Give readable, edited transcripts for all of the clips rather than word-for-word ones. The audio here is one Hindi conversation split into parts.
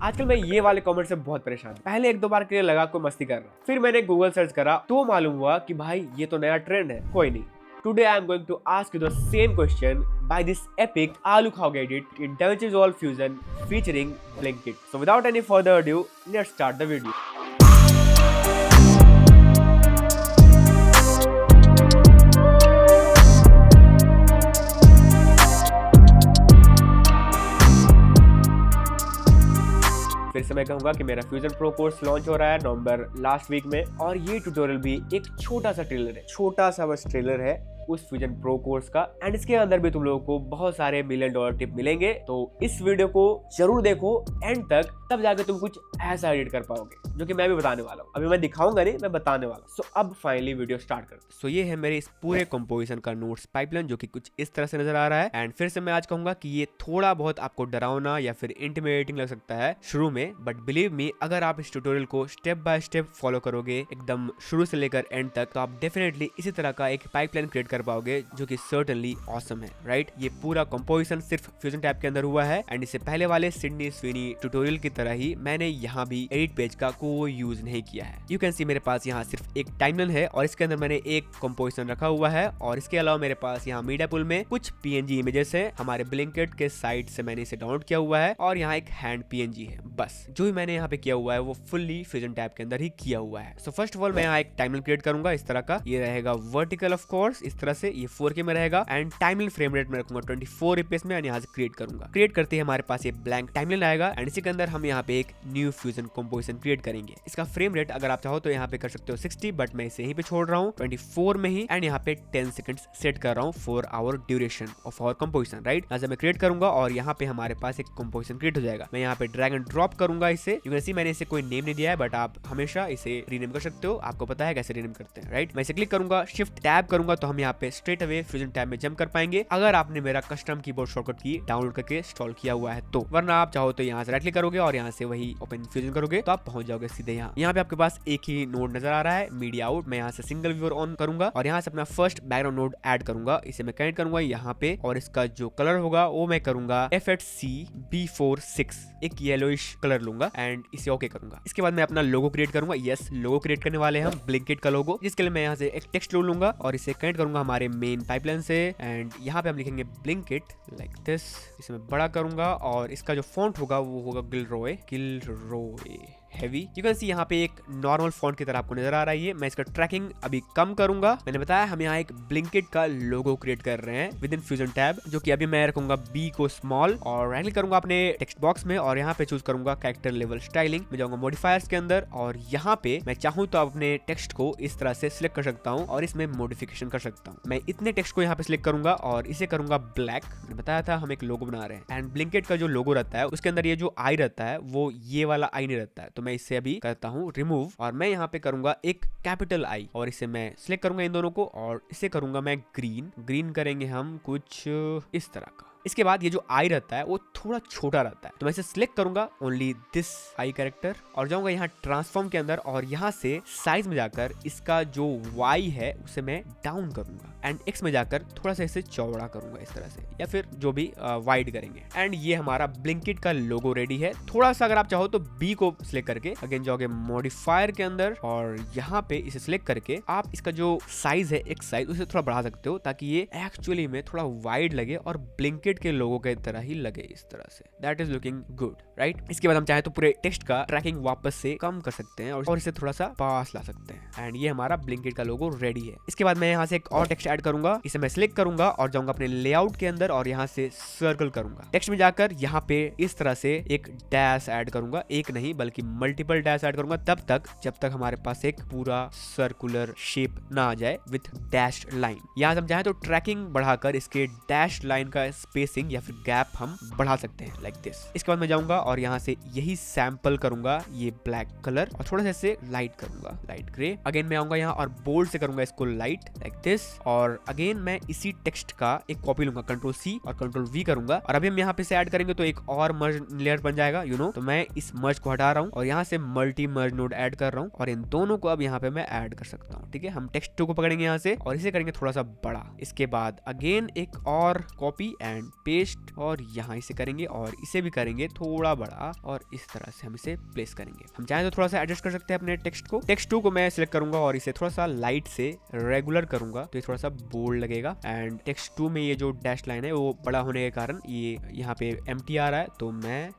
आजकल मैं ये वाले कमेंट से बहुत परेशान हूं। पहले एक दो बार के लिए लगा कोई मस्ती कर रहा, फिर मैंने गूगल सर्च करा तो मालूम हुआ कि भाई ये तो नया ट्रेंड है। कोई नहीं, today I am going to ask you the same question by this epic Aloo Khao edit in DaVinci Resolve Fusion featuring Blinkit. So without any further ado, let's start the video. फिर से मैं कहूंगा कि मेरा फ्यूजन प्रो कोर्स लॉन्च हो रहा है नवंबर लास्ट वीक में, और ये ट्यूटोरियल भी एक छोटा सा ट्रेलर है, छोटा सा बस ट्रेलर है उस फ्यूजन प्रो कोर्स का। एंड इसके अंदर भी तुम लोगों को बहुत सारे $1,000,000 टिप मिलेंगे, तो इस वीडियो को जरूर देखो एंड तक, तब जाके तुम कुछ ऐसा एडिट कर पाओगे जो कि मैं भी बताने वाला हूँ। अभी मैं दिखाऊंगा नहीं, मैं बताने वाला हूँ। सो अब फाइनली वीडियो स्टार्ट करते हैं। सो ये है मेरे इस पूरे कंपोजिशन का नोट्स पाइपलाइन जो कि कुछ इस तरह से नजर आ रहा है। एंड फिर से मैं आज कहूंगा कि ये थोड़ा बहुत आपको डरावना या फिर इंटिमिडेटिंग लग सकता है शुरू में, बट बिलीव मी, अगर आप इस ट्यूटोरियल को स्टेप बाय स्टेप फॉलो करोगे एकदम शुरू से लेकर एंड तक, तो आप डेफिनेटली इसी तरह का एक पाइपलाइन क्रिएट कर पाओगे जो कि सर्टेनली ऑसम है, राइट। ये पूरा कंपोजिशन सिर्फ फ्यूजन टैब के अंदर हुआ है। एंड इससे पहले वाले सिडनी स्विनी ट्यूटोरियल की तरह ही मैंने यहाँ भी एडिट पेज का कोई यूज नहीं किया है। यू कैन सी मेरे पास यहाँ सिर्फ एक टाइमलाइन है और इसके अंदर मैंने एक कंपोजिशन रखा हुआ है, और इसके अलावा मेरे पास यहाँ मीडिया पूल में कुछ पीएनजी इमेजेस है। हमारे ब्लिंकिट के साइट से मैंने इसे डाउनलोड किया हुआ है, और यहाँ एक हैंड पीएनजी है। बस जो भी मैंने यहाँ पे किया हुआ है वो फुल्ली फ्यूजन टैब के अंदर ही किया हुआ है। सो फर्स्ट ऑफ ऑल मैं यहाँ एक टाइमलाइन क्रिएट करूंगा इस तरह का। ये रहेगा वर्टिकल ऑफ कोर्स, इस तरह से, ये 4K में रहेगा। एंड टाइमलाइन फ्रेम रेट में रखूंगा 24 FPS में, यहाँ से क्रिएट करूंगा। क्रिएट करते ही हमारे पास ये ब्लैंक टाइमलाइन आएगा, एंड इसी के अंदर हम यहाँ पे एक न्यू फ्यूजन कंपोजिशन क्रिएट करेंगे। इसका फ्रेम रेट अगर आप चाहो तो यहाँ पे कर सकते हो 60, बट मैं इसे यहीं पे छोड़ रहा हूँ 24 में ही। एंड यहाँ पे 10 सेकंड्स सेट कर रहा हूँ for our duration of our composition, right. यहाँ से मैं क्रिएट करूंगा और यहाँ पे हमारे पास एक कंपोजिशन क्रिएट हो जाएगा। मैं यहाँ पे ड्रैग एंड ड्रॉप करूंगा इसे। यू कैन सी मैंने इसे कोई नेम नहीं दिया है, बट आप हमेशा इसे रीनेम कर सकते हो, आपको पता है कैसे रीनेम करते हैं, राइट। मैं इसे क्लिक करूंगा, शिफ्ट टैब करूंगा तो हम यहाँ पे स्ट्रेट अवे फ्यूजन टैब में जंप कर पाएंगे, अगर आपने मेरा कस्टम कीबोर्ड शॉर्टकट की डाउनलोड करके इंस्टॉल किया हुआ है तो। वरना आप चाहो तो यहाँ से राइट क्लिक करोगे और यहाँ से वही ओपन फ्यूजन करोगे तो आप पहुंच जाओगे सीधे यहाँ। यहाँ पे आपके पास एक ही नोड नजर आ रहा है, मीडिया आउट। मैं यहाँ से सिंगल व्यूअर ऑन करूंगा और यहाँ से अपना फर्स्ट बैकग्राउंड नोड ऐड करूंगा। इसे मैं कनेक्ट करूंगा यहाँ पे, और इसका जो कलर होगा वो मैं करूंगा FHC B46, एक येलोइश कलर लूंगा एंड इसे ओके करूंगा। इसके बाद मैं अपना लोगो क्रिएट करूंगा। यस, लोगो क्रिएट करने वाले हैं हम ब्लिंकिट का लोगो, जिसके लिए मैं यहाँ से एक टेक्स्ट लूंगा और इसे कनेक्ट करूंगा हमारे मेन पाइपलाइन से। एंड यहाँ पे हम लिखेंगे ब्लिंकिट लाइक दिस। इसे मैं बड़ा करूंगा और इसका जो फॉन्ट होगा वो होगा गिलरोय हैवी। यू कैन सी यहाँ पे एक नॉर्मल फॉन्ट की तरह आपको नजर आ रहा है। मैं इसका ट्रैकिंग अभी कम करूंगा। मैंने बताया हम यहाँ एक ब्लिंकिट का लोगो क्रिएट कर रहे हैं विद इन फ्यूजन टैब, जो कि अभी मैं रखूंगा B को स्मॉल, और राइट क्लिक करूंगा अपने टेक्स्ट बॉक्स में और यहाँ पे चूज करूंगा कैरेक्टर लेवल स्टाइलिंग। मैं जाऊंगा मॉडिफायर्स के अंदर और यहाँ पे मैं चाहूँ तो अपने टेक्स्ट को इस तरह से सिलेक्ट कर सकता हूँ और इसमें मॉडिफिकेशन कर सकता हूँ। मैं इतने टेक्स्ट को यहाँ पे सिलेक्ट करूंगा और इसे करूंगा ब्लैक। मैंने बताया था हम एक लोगो बना रहे हैं, एंड ब्लिंकिट का जो लोगो रहता है उसके अंदर ये जो आई रहता है वो ये वाला आई नहीं रहता है, तो मैं इससे अभी करता हूँ रिमूव, और मैं यहाँ पे करूंगा एक कैपिटल आई और इसे मैं सिलेक्ट करूंगा इन दोनों को, और इसे करूंगा मैं ग्रीन करेंगे हम कुछ इस तरह का। इसके बाद ये जो आई रहता है वो थोड़ा छोटा रहता है, तो मैं इसे सिलेक्ट करूंगा ओनली दिस आई कैरेक्टर, और जाऊंगा यहाँ ट्रांसफॉर्म के अंदर और यहाँ से साइज में जाकर इसका जो वाई है उसे मैं डाउन करूंगा, एंड एक्स में जाकर थोड़ा सा इसे चौड़ा करूंगा इस तरह से, या फिर जो भी वाइड करेंगे। एंड ये हमारा ब्लिंकिट का लोगो रेडी है। थोड़ा सा अगर आप चाहो तो B को सिलेक्ट करके अगेन जाओगे मॉडिफायर के अंदर और यहाँ पे इसे सिलेक्ट करके आप इसका जो साइज है एक्स साइज उसे थोड़ा बढ़ा सकते हो, ताकि ये एक्चुअली में थोड़ा वाइड लगे और ब्लिंकिट के लोगो के तरह ही लगे इस तरह से। That is looking good, right. इसके बाद हम चाहे तो पूरे टेक्स्ट का ट्रैकिंग वापस से कम कर सकते हैं और इसे थोड़ा सा पास ला सकते हैं, एंड ये हमारा ब्लिंकिट का लोगो रेडी है। इसके बाद मैं यहाँ से एक और टेक्स्ट ऐड करूंगा। इसे मैं सिलेक्ट करूंगा और जाऊंगा अपने लेआउट के अंदर और यहाँ से सर्कल करूंगा। टेक्स्ट में जाकर यहाँ पे इस तरह से एक डैश ऐड करूंगा, एक नहीं बल्कि मल्टीपल डैश ऐड करूंगा जब तक हमारे पास एक पूरा सर्कुलर शेप ना आ जाए विथ डैश लाइन। यहाँ हम चाहे तो ट्रैकिंग बढ़ाकर इसके डैश लाइन का स्पेसिंग या फिर गैप हम बढ़ा सकते हैं लाइक दिस। इसके बाद मैं जाऊंगा और यहाँ से यही सैंपल करूंगा ये ब्लैक कलर और थोड़ा सा इसे लाइट करूंगा, लाइट ग्रे। अगेन मैं आऊंगा यहाँ और बोल्ड से करूंगा इसको लाइट लाइक दिस, और और अगेन मैं इसी टेक्स्ट का एक कॉपी लूंगा, Ctrl+C और Ctrl+V करूंगा और अभी हम यहाँ पे से ऐड करेंगे तो एक और मर्ज लेयर बन जाएगा, तो मैं इस मर्ज को हटा रहा हूँ और यहाँ से मल्टी मर्ज नोड ऐड कर रहा हूँ और इन दोनों को अब यहाँ पे मैं ऐड कर सकता हूँ। ठीक है, हम टेक्स्ट 2 को पकड़ेंगे यहाँ से और इसे करेंगे थोड़ा सा बड़ा। इसके बाद अगेन एक और कॉपी एंड पेस्ट और यहाँ इसे करेंगे और इसे भी करेंगे थोड़ा बड़ा और इस तरह से हम इसे प्लेस करेंगे। हम चाहें तो थोड़ा सा एडजस्ट कर सकते हैं अपने टेक्स्ट को। टेक्स्ट 2 को मैं सिलेक्ट करूंगा और इसे थोड़ा सा लाइट से रेगुलर करूंगा तो ये थोड़ा सा बोल्ड लगेगा एंड टेक्स्ट 2 में ये जो डैश लाइन है वो बड़ा होने के कारण ये यहाँ पे एम्प्टी आ रहा है, तो मैं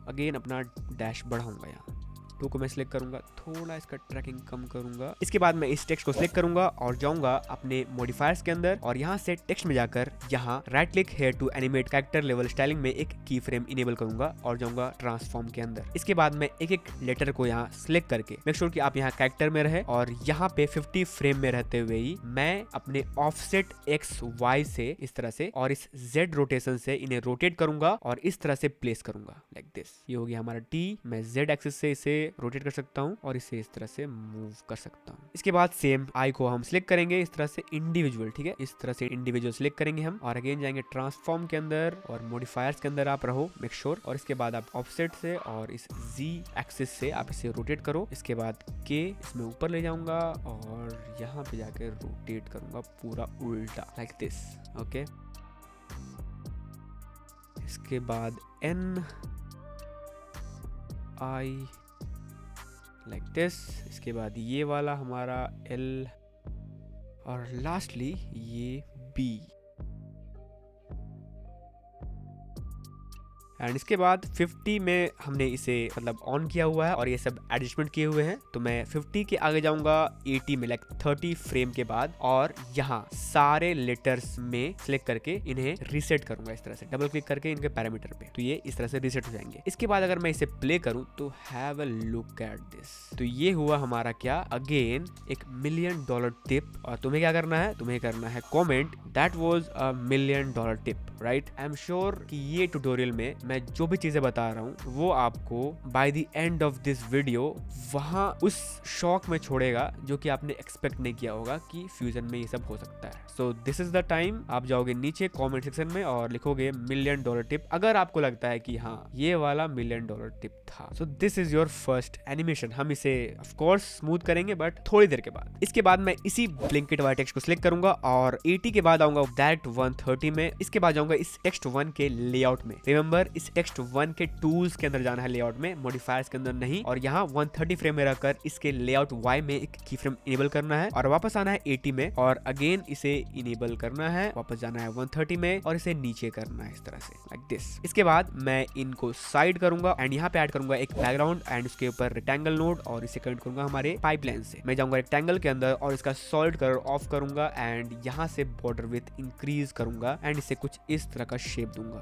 अगेन अपना डैश बढ़ाऊंगा। यहाँ 2 को मैं सिलेक्ट करूंगा, थोड़ा इसका ट्रैकिंग कम करूंगा। इसके बाद मैं इस टेक्स्ट को सिलेक्ट करूंगा और जाऊंगा अपने मॉडिफायर्स के अंदर और यहाँ से टेक्स्ट में जाकर यहाँ right click here to animate character level styling में एक की फ्रेम इनेबल करूंगा और जाऊंगा ट्रांसफॉर्म के अंदर। इसके बाद मैं एक एक लेटर को यहाँ सिलेक्ट करके मेक श्योर कि आप यहाँ कैरेक्टर में रहे और यहाँ पे 50 फ्रेम में रहते हुए ही मैं अपने ऑफसेट XY से इस तरह से और इस Z रोटेशन से इन्हें रोटेट करूंगा और इस तरह से प्लेस करूंगा लाइक दिस। ये हो गया हमारा T। मैं Z एक्सिस से इसे रोटेट कर सकता हूँ और इसे इस तरह से मूव कर सकता हूँ। इसके बाद सेम आई को हम सिलेक्ट करेंगे इस तरह से इंडिविजुअल। ठीक है, इस तरह से इंडिविजुअल सिलेक्ट करेंगे हम और अगेन जाएंगे ट्रांसफॉर्म के अंदर और मॉडिफायर्स के अंदर आप रहो मेक श्योर और इसके बाद आप ऑफसेट से और इस Z एक्सिस से आप इसे रोटेट करो। इसके बाद K इसमें ऊपर ले जाऊंगा और यहाँ पे जाके रोटेट करूंगा पूरा उल्टा लाइक दिस। ओके, इसके बाद N I लाइक दिस। इसके बाद ये वाला हमारा L और लास्टली ये B एंड इसके बाद 50 में हमने इसे मतलब ऑन किया हुआ है और ये सब एडजस्टमेंट किए हुए हैं, तो मैं 50 के आगे जाऊंगा 80 में लाइक 30 फ्रेम के बाद और यहाँ सारे लेटर्स में सिलेक्ट करके इन्हें रीसेट करूंगा इस तरह से डबल क्लिक करके इनके पैरामीटर पे, तो ये इस तरह से रीसेट हो जाएंगे। इसके बाद अगर मैं इसे प्ले करूं तो have a look at this. तो ये हुआ हमारा क्या, अगेन एक $1 मिलियन टिप। और तुम्हें क्या करना है, तुम्हें करना है comment that was a $1 million tip, right. I am sure कि ये ट्यूटोरियल में मैं जो भी चीजें बता रहा हूँ वो आपको by the end of this video वहां उस शॉक में छोड़ेगा जो कि आपने एक्सपेक्ट नहीं किया होगा कि फ्यूजन में ये सब हो सकता है। So this is the time, आप जाओगे नीचे कमेंट सेक्शन में और लिखोगे $1 मिलियन टिप अगर आपको लगता है कि हाँ ये वाला $1 मिलियन टिप था। So this is your first animation. हम इसे ऑफ कोर्स स्मूथ करेंगे बट थोड़ी देर के बाद। इसके बाद मैं इसी ब्लिंकिट वाले टेक्स्ट को सिलेक्ट करूंगा और 80 के बाद आऊंगा डायरेक्ट 130 में। इसके बाद जाऊंगा इस टेक्स्ट 1 के लेआउट में। रिमेंबर इस टेक्स्ट 1 के टूल्स के अंदर जाना है, लेआउट में, मॉडिफायर्स के अंदर नहीं। और यहाँ 130 फ्रेम में रखकर इसके लेआउट Y में एक की फ्रेम इनेबल करना है और वापस आना है 80 में और अगेन इसे इनेबल करना है, वापस जाना है 130 में और इसे नीचे करना है इस तरह से लाइक दिस। इसके बाद मैं इनको साइड करूंगा एंड यहाँ पे ऐड करूंगा एक बैकग्राउंड एंड उसके ऊपर रेक्टेंगल नोड और इसे कनेक्ट करूंगा हमारे पाइपलाइन से। मैं जाऊंगा रेक्टेंगल के अंदर और इसका सॉलिड कलर ऑफ करूंगा एंड यहाँ से बॉर्डर विड्थ इंक्रीज करूंगा एंड इसे कुछ इस तरह का शेप दूंगा।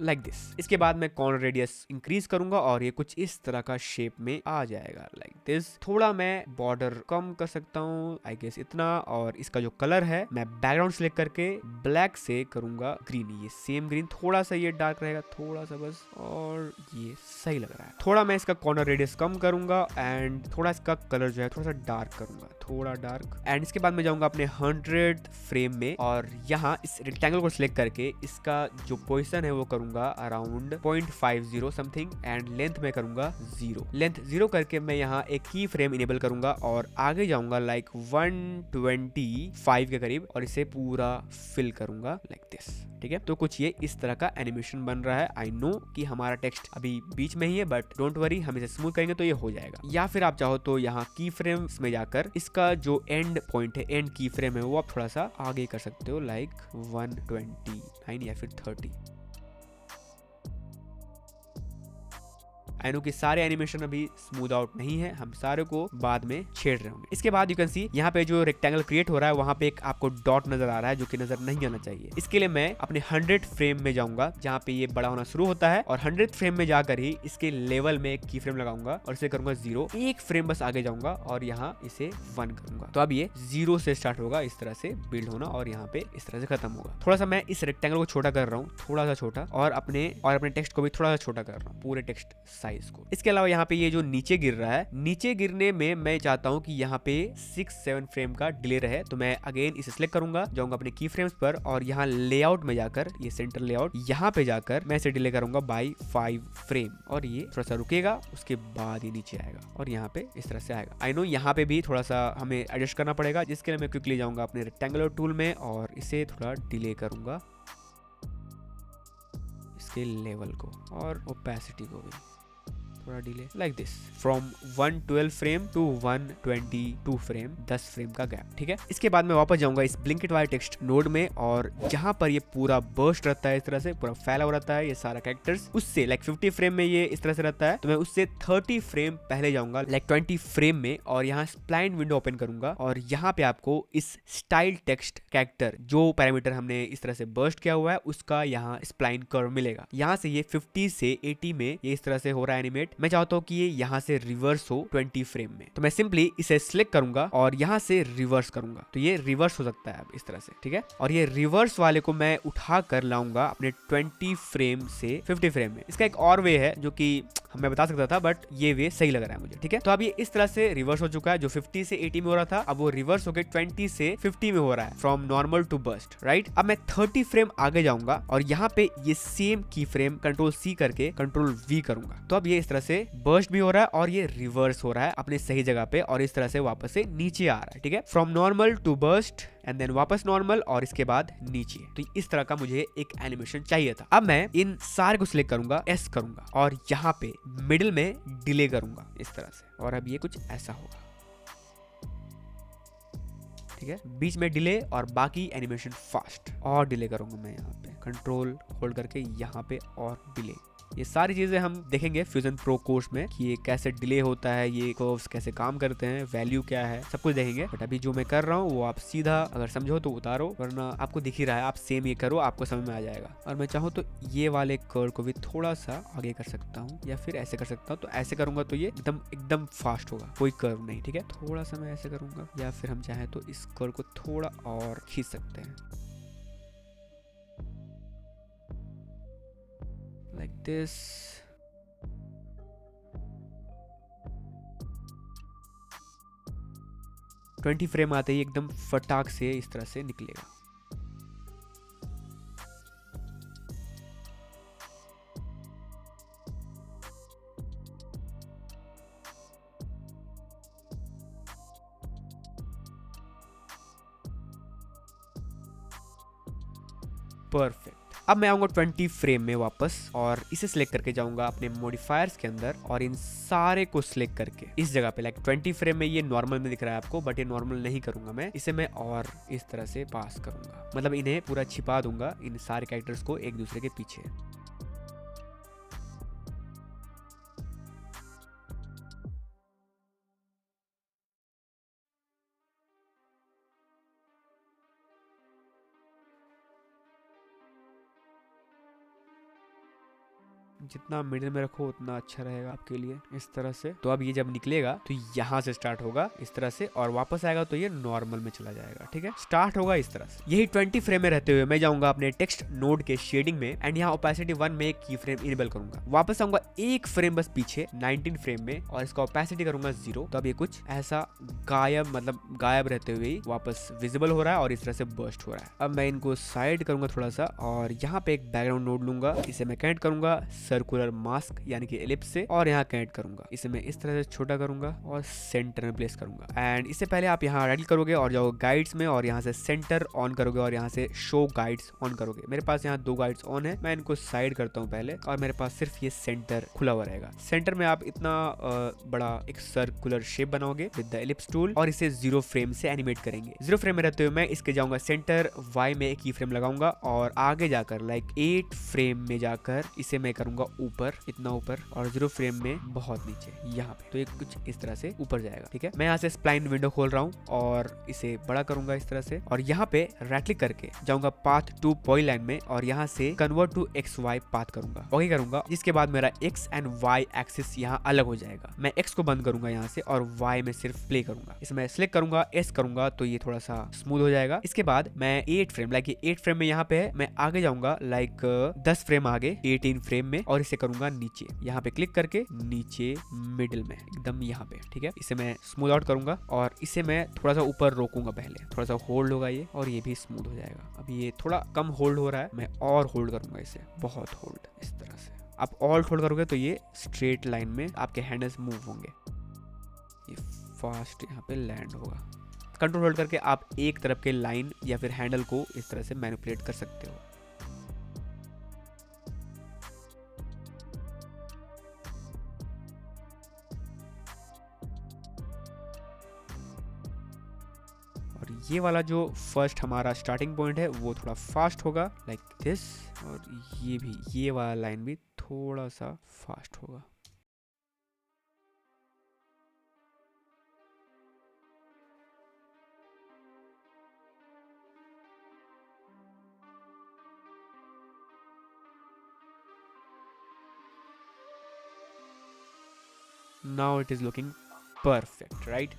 Like this. इसके बाद मैं कॉर्नर रेडियस इंक्रीज करूंगा और ये कुछ इस तरह का शेप में आ जाएगा लाइक दिस। थोड़ा मैं बॉर्डर कम कर सकता हूँ आई गेस इतना। और इसका जो कलर है मैं बैकग्राउंड सेलेक्ट करके ब्लैक से करूंगा ग्रीन, ये सेम ग्रीन, थोड़ा सा ये डार्क रहेगा थोड़ा सा बस, और ये सही लग रहा है। थोड़ा मैं इसका कॉर्नर रेडियस कम करूंगा एंड थोड़ा इसका कलर जो है थोड़ा सा डार्क करूंगा, थोड़ा डार्क। एंड इसके बाद मैं जाऊंगा अपने 100 फ्रेम में और यहाँ इस रेक्टेंगल को सिलेक्ट करके इसका जो पोजीशन है वो करूंगा अराउंड 0.50 समथिंग एंड लेंथ में करूंगा 0। लेंथ 0 करके मैं यहाँ एक की फ्रेम इनेबल करूंगा और आगे जाऊंगा लाइक 125 के करीब और इसे पूरा फिल करूंगा लाइक दिस। ठीक है, तो कुछ ये इस तरह का एनिमेशन बन रहा है। आई नो कि हमारा टेक्स्ट अभी बीच में ही है बट डोंट वरी, हम इसे स्मूथ करेंगे तो ये हो जाएगा। या फिर आप चाहो तो यहाँ की फ्रेम्स में जाकर इसका जो एंड पॉइंट है, एंड की फ्रेम है, वो आप थोड़ा सा आगे कर सकते हो लाइक 129 या फिर 30। आई नो कि सारे एनिमेशन अभी स्मूथ आउट नहीं है, हम सारे को बाद में छेड़ रहे होंगे। इसके बाद यू कैन सी यहाँ पे जो रेक्टेंगल क्रिएट हो रहा है वहां पे एक आपको डॉट नजर आ रहा है जो कि नजर नहीं आना चाहिए। इसके लिए मैं अपने 100 फ्रेम में जाऊंगा जहाँ पे ये बड़ा होना शुरू होता है और 100 फ्रेम में जाकर ही इसके लेवल में एक की फ्रेम लगाऊंगा और इसे करूंगा 0। एक फ्रेम बस आगे जाऊंगा और यहाँ इसे 1 करूंगा, तो अब ये 0 से स्टार्ट होगा इस तरह से बिल्ड होना और यहाँ पे इस तरह से खत्म होगा। थोड़ा सा मैं इस रेक्टेंगल को छोटा कर रहा हूँ, थोड़ा सा छोटा, और अपने टेक्स्ट को भी थोड़ा सा छोटा कर रहा हूँ, पूरे टेक्स्ट साइज को। इसके अलावा यहाँ पे ये जो नीचे गिर रहा है, नीचे गिरने में मैं चाहता हूँ कि यहाँ पे 6-7 फ्रेम का डिले रहे, तो मैं अगेन इसे सिलेक्ट करूंगा, जाऊंगा अपने की फ्रेम्स पर और यहाँ लेआउट में जाकर, ये सेंटर लेआउट, यहाँ पे जाकर मैं इसे डिले करूंगा बाई 5 फ्रेम और ये थोड़ा सा रुकेगा, उसके बाद ये नीचे आएगा और यहाँ पे इस तरह से आएगा। आई नो यहाँ पे भी थोड़ा सा हमें एडजस्ट करना पड़ेगा, जिसके लिए मैं क्विकली जाऊंगा अपने रेक्टेंगुलर टूल में और इसे थोड़ा डिले करूंगा, इसके लेवल को और ओपेसिटी को भी थोड़ा delay, like this, from 112 frame to 122 frame, 10 frame का गैप। ठीक है, इसके बाद मैं वापस जाऊंगा इस ब्लिंकिट वाले टेक्स्ट नोड में और जहां पर ये पूरा बर्स्ट रहता है, इस तरह से पूरा फैला हुआ रहता है ये सारा कैरेक्टर्स, उससे लाइक 50 फ्रेम में ये इस तरह से रहता है, तो मैं उससे 30 फ्रेम पहले जाऊंगा लाइक 20 फ्रेम में और यहाँ स्प्लाइन विंडो ओपन करूंगा और यहाँ पे आपको इस स्टाइल टेक्स्ट कैरेक्टर जो पैरामीटर हमने इस तरह से बर्स्ट किया हुआ है उसका यहाँ स्प्लाइन कर्व मिलेगा। यहाँ से ये 50 से 80 में ये इस तरह से हो रहा है एनिमेट। मैं चाहता हूँ कि ये यहाँ से रिवर्स हो 20 फ्रेम में, तो मैं सिंपली इसे सिलेक्ट करूंगा और यहाँ से रिवर्स करूंगा, तो ये रिवर्स हो सकता है अब इस तरह से। ठीक है, और ये रिवर्स वाले को मैं उठा कर लाऊंगा अपने 20 फ्रेम से 50 फ्रेम में। इसका एक और वे है जो कि मैं बता सकता था, बट ये वे सही लग रहा है मुझे। ठीक है, तो अब ये इस तरह से रिवर्स हो चुका है, जो 50 से 80 में हो रहा था अब वो रिवर्स होकर 20 से 50 में हो रहा है, from normal to burst. Right, अब मैं 30 फ्रेम आगे जाऊंगा और यहाँ पे ये सेम की फ्रेम कंट्रोल C करके कंट्रोल V करूंगा, तो अब ये इस तरह से बर्स्ट भी हो रहा है और ये रिवर्स हो रहा है अपने सही जगह पे और इस तरह से वापस से नीचे आ रहा है। ठीक है, from normal to burst and then वापस नॉर्मल और इसके बाद नीचे। तो इस तरह का मुझे एक एनिमेशन चाहिए था। अब मैं इन सारे को सिलेक्ट करूंगा, S करूंगा और यहाँ पे मिडिल में डिले करूंगा इस तरह से और अब ये कुछ ऐसा होगा। ठीक है, बीच में डिले और बाकी एनिमेशन फास्ट और डिले करूंगा मैं यहाँ पे कंट्रोल होल्ड करके यहाँ पे और डिले। ये सारी चीजें हम देखेंगे फ्यूजन प्रो कोर्स में कि ये कैसे डिले होता है, ये कर्व्स कैसे काम करते हैं, वैल्यू क्या है, सब कुछ देखेंगे। बट अभी जो मैं कर रहा हूँ वो आप सीधा अगर समझो तो उतारो, वरना आपको दिख ही रहा है, आप सेम ये करो, आपको समझ में आ जाएगा। और मैं चाहूँ तो ये वाले कर्व को भी थोड़ा सा आगे कर सकता हूँ या फिर ऐसे कर सकता हूँ, तो ऐसे करूंगा तो ये एकदम फास्ट होगा, कोई कर्व नहीं। ठीक है, थोड़ा सा मैं ऐसे करूंगा या फिर हम चाहें तो इस कर्व को थोड़ा और खींच सकते हैं like this। ट्वेंटी फ्रेम आते ही एकदम फटाक से इस तरह से निकलेगा। परफेक्ट, अब मैं आऊंगा 20 फ्रेम में वापस और इसे सिलेक्ट करके जाऊंगा अपने मॉडिफायर्स के अंदर और इन सारे को सिलेक्ट करके इस जगह पे लाइक 20 फ्रेम में ये नॉर्मल में दिख रहा है आपको, बट ये नॉर्मल नहीं करूंगा मैं, इसे मैं और इस तरह से पास करूंगा, मतलब इन्हें पूरा छिपा दूंगा इन सारे कैरेक्टर्स को एक दूसरे के पीछे। जितना मिडिल में रखो उतना अच्छा रहेगा आपके लिए इस तरह से। तो अब ये जब निकलेगा तो यहाँ से स्टार्ट होगा इस तरह से और वापस आएगा तो ये नॉर्मल में चला जाएगा। ठीक है, स्टार्ट होगा इस तरह से। यही 20 फ्रेम में रहते हुए मैं जाऊंगा अपने टेक्स्ट नोड के शेडिंग में एंड यहाँ ओपेसिटी 1 में एक की फ्रेम इनेबल करूंगा। वापस आऊंगा एक फ्रेम बस पीछे 19 फ्रेम में और इसका ओपेसिटी करूंगा 0। तो अब ये कुछ ऐसा गायब, मतलब गायब रहते हुए वापस विजिबल हो रहा है और इस तरह से बर्स्ट हो रहा है। अब मैं इनको साइड करूंगा थोड़ा सा और यहाँ पे एक बैकग्राउंड नोड लूंगा, इसे मैं कनेक्ट करूंगा सर्कुलर मास्क यानी कि एलिप्स से और यहाँ कनेक्ट करूंगा। इसे मैं इस तरह से छोटा करूंगा और सेंटर में प्लेस करूंगा। एंड इससे पहले आप यहाँ राइट क्लिक करोगे और जाओगे गाइड्स में और यहाँ से सेंटर ऑन करोगे और यहाँ से शो गाइड्स ऑन करोगे। मेरे पास यहाँ 2 गाइड्स ऑन है, मैं इनको साइड करता हूँ पहले और मेरे पास सिर्फ ये सेंटर खुला हुआ रहेगा। सेंटर में आप इतना बड़ा एक सर्कुलर शेप बनाओगे विद द एलिप्स टूल और इसे 0 फ्रेम से एनिमेट करेंगे। 0 फ्रेम में रहते हुए मैं इसके जाऊंगा सेंटर Y में एक की फ्रेम लगाऊंगा और आगे जाकर लाइक 8 फ्रेम में जाकर इसे मैं करूंगा ऊपर, इतना ऊपर, और 0 फ्रेम में बहुत नीचे यहाँ पे। तो ये कुछ इस तरह से ऊपर जाएगा। ठीक है, मैं यहाँ से स्प्लाइन विंडो खोल रहा हूँ और इसे बड़ा करूंगा इस तरह से और यहाँ पे राइट क्लिक करके जाऊंगा पाथ टू पॉलीलाइन में और यहाँ से कन्वर्ट टू XY पाथ करूंगा, ओके करूंगा। जिसके बाद मेरा X एंड Y एक्सिस यहाँ अलग हो जाएगा। मैं X को बंद करूंगा यहाँ से और Y में सिर्फ प्ले करूंगा। इसमें सिलेक्ट करूंगा, S करूंगा तो ये थोड़ा सा स्मूथ हो जाएगा। इसके बाद मैं 8 फ्रेम, लाइक 8 फ्रेम में यहाँ पे है, मैं आगे जाऊंगा लाइक 10 फ्रेम आगे 18 फ्रेम में और इसे करूंगा नीचे, यहाँ पे क्लिक करके नीचे मिडिल में एकदम यहाँ पे, ठीक है। इसे मैं स्मूथ आउट करूंगा और इसे मैं थोड़ा सा ऊपर रोकूंगा, पहले थोड़ा सा होल्ड होगा ये और ये भी स्मूथ हो जाएगा। अभी ये थोड़ा कम होल्ड हो रहा है, मैं और होल्ड करूंगा इसे, बहुत होल्ड, इस तरह से। आप ऑल होल्ड करोगे तो ये स्ट्रेट लाइन में आपके हैंडल्स मूव होंगे, ये फास्ट यहाँ पे लैंड होगा। कंट्रोल होल्ड करके आप एक तरफ के लाइन या फिर हैंडल को इस तरह से मैनिपुलेट कर सकते हो। और ये वाला जो फर्स्ट हमारा स्टार्टिंग पॉइंट है वो थोड़ा फास्ट होगा लाइक दिस, और ये भी, ये वाला लाइन भी थोड़ा सा फास्ट होगा। Now it is looking perfect, right.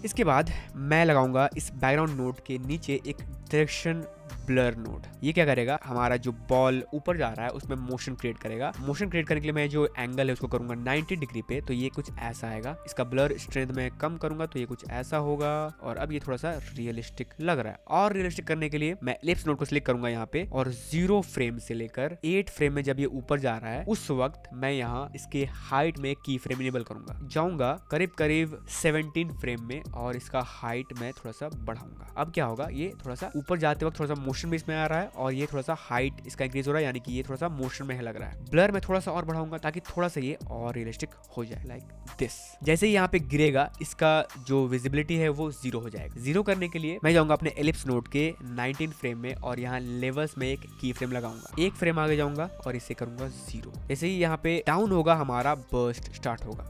इसके बाद मैं लगाऊंगा इस बैकग्राउंड नोड के नीचे एक डायरेक्शन ब्लर नोड। ये क्या करेगा, हमारा जो बॉल ऊपर जा रहा है उसमें मोशन क्रिएट करेगा। मोशन क्रिएट करने के लिए मैं जो एंगल है उसको करूंगा 90 डिग्री पे, तो ये कुछ ऐसा आएगा। इसका ब्लर स्ट्रेंथ में कम करूंगा तो ये कुछ ऐसा होगा, और अब ये थोड़ा सा रियलिस्टिक लग रहा है। और रियलिस्टिक करने के लिए मैं एलिप्स नोड को सिलेक्ट करूंगा यहाँ पे, और 0 फ्रेम से लेकर 8 फ्रेम में जब ये ऊपर जा रहा है उस वक्त मैं यहाँ इसके हाइट में की फ्रेम इनेबल करूंगा, जाऊंगा करीब करीब 17 फ्रेम में, और इसका हाइट मैं थोड़ा सा बढ़ाऊंगा। अब क्या होगा, ये थोड़ा सा ऊपर जाते वक्त थोड़ा सा मोशन भी इसमें आ रहा है, और ये थोड़ा सा हाइट इसका इंक्रीज हो रहा है, यानी कि ये थोड़ा सा मोशन में लग रहा है। ब्लर में थोड़ा सा और बढ़ाऊंगा ताकि थोड़ा सा ये और रियलिस्टिक हो जाए, लाइक दिस। जैसे ही यहाँ पे गिरेगा इसका जो विजिबिलिटी है वो 0 हो जाएगा। 0 करने के लिए मैं जाऊंगा अपने एलिप्स नोड के 19 फ्रेम में, और यहाँ लेवल्स में एक की फ्रेम लगाऊंगा। एक फ्रेम आगे जाऊंगा और इसे करूंगा 0। जैसे ही यहाँ पे डाउन होगा हमारा बर्स्ट स्टार्ट होगा,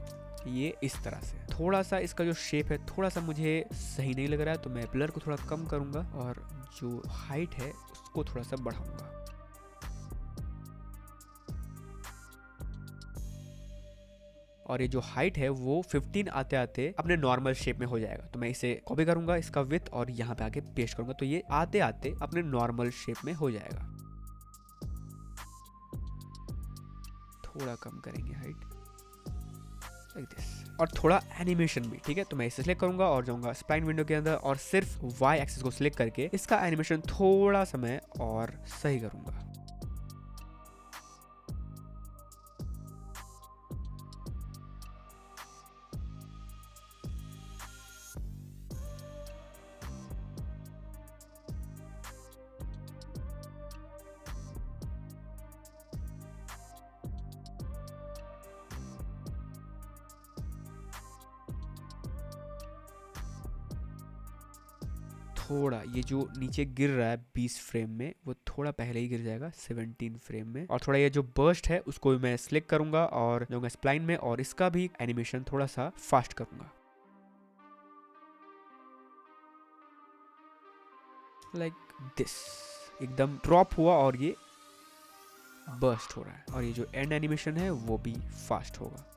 ये इस तरह से। थोड़ा सा इसका जो शेप है थोड़ा सा मुझे सही नहीं लग रहा है, तो मैं ब्लर को थोड़ा कम करूंगा और जो हाइट है उसको थोड़ा सा बढ़ाऊंगा। और ये जो हाइट है वो 15 आते आते अपने नॉर्मल शेप में हो जाएगा। तो मैं इसे कॉपी करूंगा इसका विड्थ, और यहाँ पे आके पेस्ट करूंगा, तो ये आते आते अपने नॉर्मल शेप में हो जाएगा। थोड़ा कम करेंगे हाइट, लाइक दिस। और थोड़ा एनिमेशन भी, ठीक है। तो मैं इसे सिलेक्ट करूंगा और जाऊंगा स्प्लाइन विंडो के अंदर, और सिर्फ वाई एक्सिस को सिलेक्ट करके इसका एनिमेशन थोड़ा सा मैं और सही करूंगा। थोड़ा ये जो नीचे गिर रहा है 20 फ्रेम में, वो थोड़ा पहले ही गिर जाएगा 17 फ्रेम में। और थोड़ा ये जो बर्स्ट है उसको मैं सिलेक्ट करूंगा और जाऊंगा स्प्लाइन में, और इसका भी एनिमेशन थोड़ा सा फास्ट करूंगा, लाइक दिस। एकदम ड्रॉप हुआ और ये बर्स्ट हो रहा है, और ये जो एंड एनिमेशन है वो भी फास्ट होगा।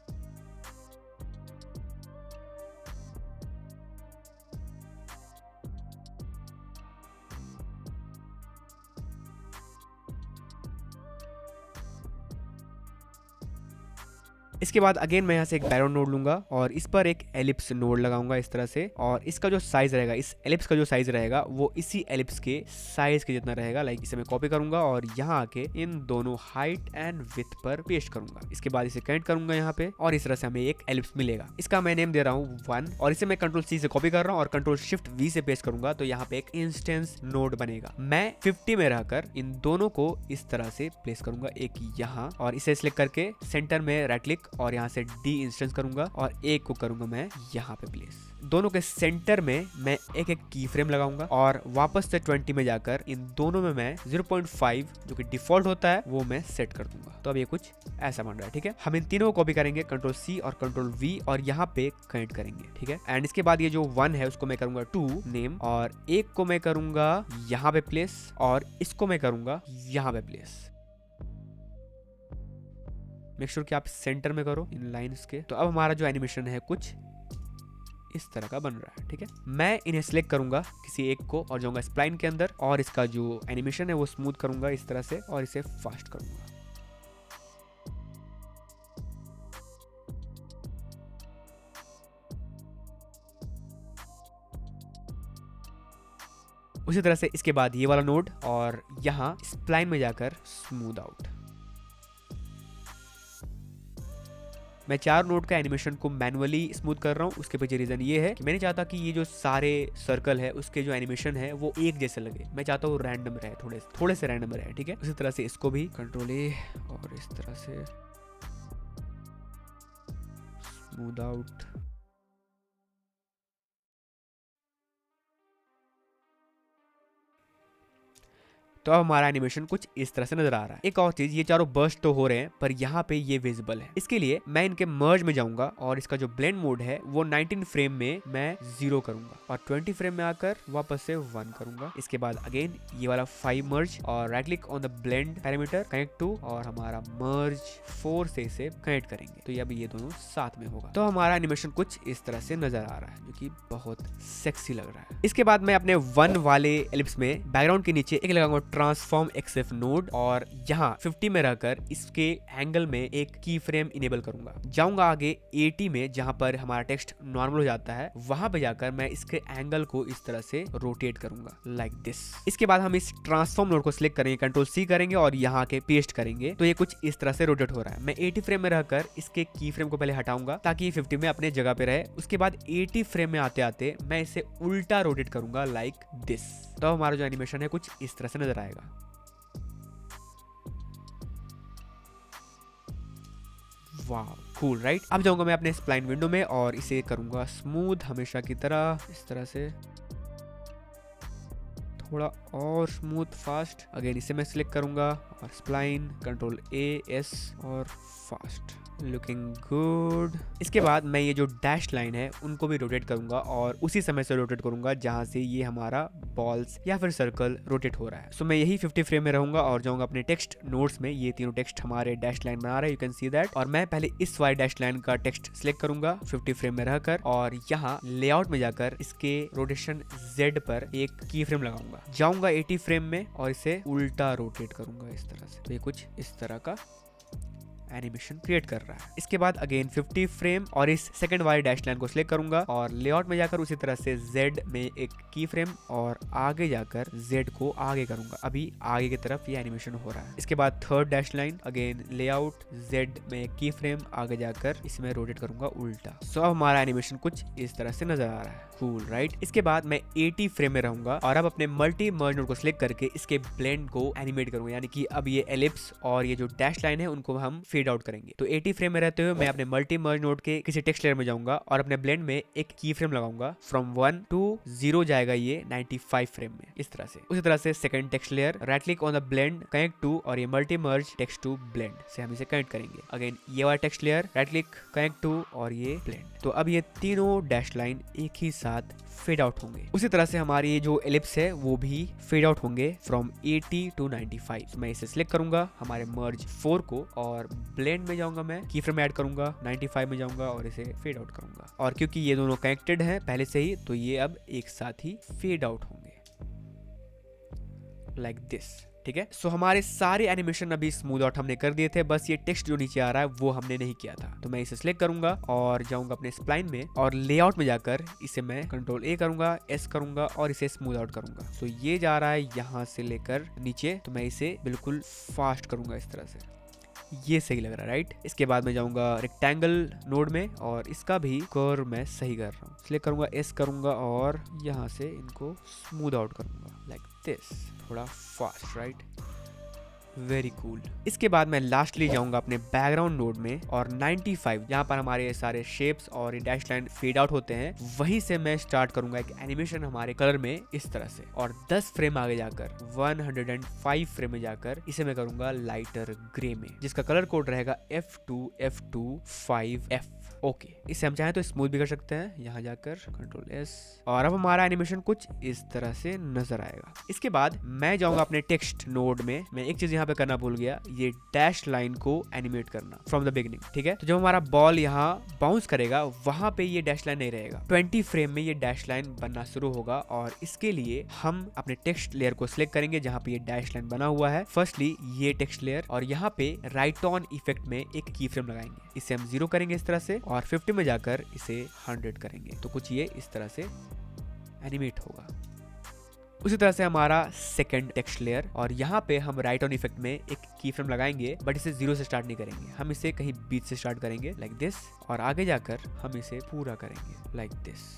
इसके बाद अगेन मैं यहाँ से एक बैकग्राउंड नोड लूंगा और इस पर एक एलिप्स नोड लगाऊंगा इस तरह से, और इसका जो साइज रहेगा, इस एलिप्स का जो साइज रहेगा वो इसी एलिप्स के साइज के जितना रहेगा। लाइक इसे मैं कॉपी करूंगा और यहाँ आके इन दोनों हाइट एंड विड्थ पर पेस्ट करूंगा। इसके बाद इसे कनेक्ट करूंगा यहाँ पे, और इस तरह से हमें एक एलिप्स मिलेगा। इसका मैं नेम दे रहा हूँ 1, और इसे मैं कंट्रोल C से कॉपी कर रहा हूँ और कंट्रोल शिफ्ट V से पेस्ट करूंगा, तो यहाँ पे एक इंस्टेंस नोड बनेगा। मैं 50 में रहकर इन दोनों को इस तरह से प्लेस करूंगा, एक यहाँ, और इसे सिलेक्ट करके सेंटर में राइट क्लिक और यहाँ से डी इंस्टेंस करूंगा, और एक को करूंगा मैं यहाँ पे प्लेस। दोनों के सेंटर में मैं एक एक की फ्रेम लगाऊंगा, और वापस से 20 में जाकर इन दोनों में मैं 0.5 जो कि डिफॉल्ट होता है वो मैं सेट कर दूंगा। तो अब ये कुछ ऐसा बन रहा है, ठीक है। हम इन तीनों को कॉपी करेंगे, कंट्रोल C और कंट्रोल V, और यहाँ पे कनेक्ट करेंगे, ठीक है। एंड इसके बाद ये जो 1 है उसको मैं करूंगा 2 नेम, और एक को मैं करूंगा यहाँ पे प्लेस, और इसको मैं करूंगा यहाँ पे प्लेस। मेक श्योर कि आप सेंटर में करो इन लाइंस के। तो अब हमारा जो एनिमेशन है कुछ इस तरह का बन रहा है, ठीक है। मैं इन्हें सिलेक्ट करूंगा किसी एक को और जाऊंगा स्प्लाइन के अंदर, और इसका जो एनिमेशन है वो स्मूथ करूंगा इस तरह से, और इसे फास्ट करूंगा। उसी तरह से इसके बाद ये वाला नोड और यहाँ स्प्लाइन में जाकर स्मूथ आउट। मैं 4 नोड का एनिमेशन को मैनुअली स्मूथ कर रहा हूँ। उसके पीछे रीजन ये है कि मैं नहीं चाहता कि ये जो सारे सर्कल है उसके जो एनिमेशन है वो एक जैसे लगे। मैं चाहता हूँ रैंडम रहे, थोड़े से रैंडम रहे, ठीक है। उसी तरह से इसको भी कंट्रोल ए और इस तरह से स्मूथ आउट। तो अब हमारा एनिमेशन कुछ इस तरह से नजर आ रहा है। एक और चीज, ये चारों बर्स्ट तो हो रहे हैं पर यहाँ पे ये विजिबल है। इसके लिए मैं इनके मर्ज में जाऊंगा और इसका जो ब्लेंड मोड है वो 19 फ्रेम में मैं 0 करूंगा और 20 फ्रेम में आकर वापस से 1 करूंगा। इसके बाद अगेन ये वाला 5 मर्ज और right click on the blend parameter, connect to, और हमारा मर्ज 4 से इसे कनेक्ट करेंगे तो अब ये दोनों साथ में होगा। तो हमारा एनिमेशन कुछ इस तरह से नजर आ रहा है जो कि बहुत सेक्सी लग रहा है। इसके बाद मैं अपने 1 वाले एलिप्स में बैकग्राउंड के नीचे एक लगाऊंगा ट्रांसफॉर्म एक्सएफ नोड और यहाँ 50 में रहकर इसके एंगल में एक की फ्रेम इनेबल करूंगा। जाऊंगा आगे 80 में जहां पर हमारा टेक्स्ट नॉर्मल हो जाता है, वहां पे जाकर मैं इसके एंगल को इस तरह से रोटेट करूंगा लाइक दिस। इसके बाद हम इस ट्रांसफॉर्म नोड को सिलेक्ट करेंगे, कंट्रोल सी करेंगे और यहाँ के पेस्ट करेंगे तो ये कुछ इस तरह से रोटेट हो रहा है। मैं 80 फ्रेम में रहकर इसके की फ्रेम को पहले हटाऊंगा ताकि 50 में अपने जगह पे रहे। उसके बाद 80 फ्रेम में आते आते मैं इसे उल्टा रोटेट करूंगा लाइक दिस। तो हमारा जो एनिमेशन है कुछ इस तरह से नजर आएगा। वाह, कूल राइट। अब जाऊंगा मैं अपने स्प्लाइन विंडो में और इसे करूंगा स्मूथ हमेशा की तरह, इस तरह से थोड़ा और स्मूथ फास्ट। अगेन इसे मैं सिलेक्ट करूंगा और स्प्लाइन, कंट्रोल ए एस और फास्ट, लुकिंग गुड। इसके बाद मैं ये जो डैश लाइन है उनको भी रोटेट करूंगा और उसी समय से रोटेट करूंगा जहां से ये हमारा बॉल्स या फिर सर्कल रोटेट हो रहा है। सो मैं यही 50 फ्रेम में रहूंगा और जाऊंगा अपने टेक्स्ट नोट्स में। ये तीनों टेक्स्ट हमारे डैश लाइन बना रहे हैं, यू कैन सी दैट। और मैं पहले इस वाली डैश लाइन का टेक्स्ट सिलेक्ट करूंगा 50 फ्रेम में रहकर और यहाँ लेआउट में जाकर इसके रोटेशन Z पर एक की फ्रेम लगाऊंगा। जाऊंगा 80 फ्रेम में और इसे उल्टा रोटेट करूंगा इस तरह से। तो ये कुछ इस तरह का एनिमेशन क्रिएट कर रहा है। इसके बाद अगेन 50 फ्रेम और इस सेकंड वाली डैश लाइन को सिलेक्ट करूंगा और लेआउट में जाकर उसी तरह से Z में एक की फ्रेम और आगे जाकर Z को आगे करूंगा। अभी आगे की तरफ ये एनिमेशन हो रहा है। इसके बाद third dash line, again layout, Z में एक की फ्रेम, आगे जाकर इसमें रोटेट करूंगा उल्टा। सो अब हमारा एनिमेशन कुछ इस तरह से नजर आ रहा है। Cool right. इसके बाद मैं 80 फ्रेम में रहूंगा और अब अपने मल्टी मर्ज नोड को सिलेक्ट करके इसके ब्लेंड को एनिमेट करूंगा, यानी कि अब ये एलिप्स और ये जो डैश लाइन है उनको हम फेड आउट करेंगे। तो 80 फ्रेम में रहते हुए मैं अपने मल्टी मर्ज नोड के किसी टेक्स्ट लेयर में जाऊंगा और अपने ब्लेंड में एक की फ्रेम लगाऊंगा। फ्रॉम 1 to 0 जाएगा ये 95 फ्रेम में, इस तरह से। उसी तरह से second text layer, right click on the blend, connect to, और ये multi merge text to blend से हम इसे कनेक्ट करेंगे। अगेन ये वाला text layer, right click, connect to, और ये ब्लेंड। तो अब ये तीनों डैश लाइन एक ही साथ फेड आउट होंगे। उसी तरह से हमारी ये जो एलिप्स है वो भी फेड आउट होंगे फ्रॉम 80 to 95। तो मैं इसे सिलेक्ट करूंगा हमारे मर्ज 4 को और ब्लेंड में जाऊंगा, मैं की फ्रेम ऐड करूंगा, 95 में जाऊंगा और इसे फेड आउट करूंगा। और क्योंकि ये दोनों कनेक्टेड हैं पहले से ही, तो ये अब एक साथ ही फेड आउट होंगे लाइक दिस। ठीक है। सो हमारे सारे एनिमेशन अभी स्मूथ आउट हमने कर दिए थे, बस ये टेक्स्ट जो नीचे आ रहा है वो हमने नहीं किया था। तो मैं इसे सिलेक्ट करूंगा और जाऊंगा अपने स्प्लाइन में और लेआउट में जाकर इसे मैं कंट्रोल ए करूंगा, एस करूंगा और इसे स्मूथ आउट करूंगा। सो ये जा रहा है यहाँ से लेकर नीचे, तो मैं इसे बिल्कुल फास्ट करूंगा इस तरह से। ये सही लग रहा है राइट। इसके बाद मैं जाऊंगा रेक्टेंगल नोड में और इसका भी कर्व मैं सही कर रहा हूँ। सिलेक्ट करूंगा, एस करूंगा और यहाँ से इनको स्मूथ आउट करूंगा लाइक दिस, थोड़ा फास्ट राइट, वेरी कूल। इसके बाद मैं लास्टली जाऊंगा अपने बैकग्राउंड नोड में और 95 जहां पर हमारे सारे शेप्स और डैश लाइन फेड आउट होते हैं, वहीं से मैं स्टार्ट करूंगा एक एनिमेशन हमारे कलर में इस तरह से। और 10 फ्रेम आगे जाकर 105 फ्रेम में जाकर इसे मैं करूंगा लाइटर ग्रे में, जिसका कलर कोड रहेगा F2F25F। ओके, इसे हम चाहें तो स्मूथ भी कर सकते हैं, यहाँ जाकर कंट्रोल एस। और अब हमारा एनिमेशन कुछ इस तरह से नजर आएगा। इसके बाद मैं जाऊंगा अपने टेक्स्ट नोड में। मैं एक चीज यहाँ पे करना भूल गया, ये डैश लाइन को एनिमेट करना फ्रॉम द बिगिनिंग। ठीक है, तो जब हमारा बॉल यहाँ बाउंस करेगा वहां पे ये डैश लाइन नहीं रहेगा, 20 फ्रेम में ये डैश लाइन बनना शुरू होगा। और इसके लिए हम अपने टेक्स्ट लेयर को सिलेक्ट करेंगे जहाँ पे ये डैश लाइन बना हुआ है। फर्स्टली ये टेक्स्ट लेयर और यहाँ पे राइट ऑन इफेक्ट में एक की फ्रेम लगाएंगे। इसे हम 0 करेंगे इस तरह से और 50 में जाकर इसे 100 करेंगे। तो कुछ ये इस तरह से एनिमेट होगा उसी तरह से हमारा सेकंड टेक्स्ट लेयर, और यहाँ पे हम राइट ऑन इफेक्ट में एक की फ्रेम लगाएंगे, बट इसे 0 से स्टार्ट नहीं करेंगे, हम इसे कहीं बीच से स्टार्ट करेंगे लाइक दिस, और आगे जाकर हम इसे पूरा करेंगे लाइक दिस।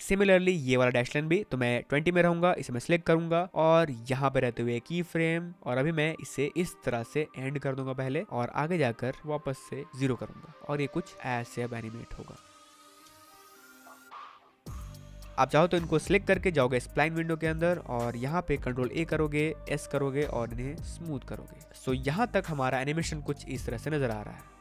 सिमिलरली ये वाला डैश लाइन भी, तो मैं 20 में रहूंगा, इसे मैं सिलेक्ट करूंगा और यहाँ पे रहते हुए की फ्रेम, और अभी मैं इसे इस तरह से एंड कर दूंगा पहले, और आगे जाकर वापस से 0 करूंगा, और ये कुछ ऐसे अब एनिमेट होगा। आप चाहो तो इनको सिलेक्ट करके जाओगे स्प्लाइन विंडो के अंदर, और यहाँ पे कंट्रोल A करोगे, S करोगे और इन्हें स्मूथ करोगे। सो यहाँ तक हमारा एनिमेशन कुछ इस तरह से नजर आ रहा है।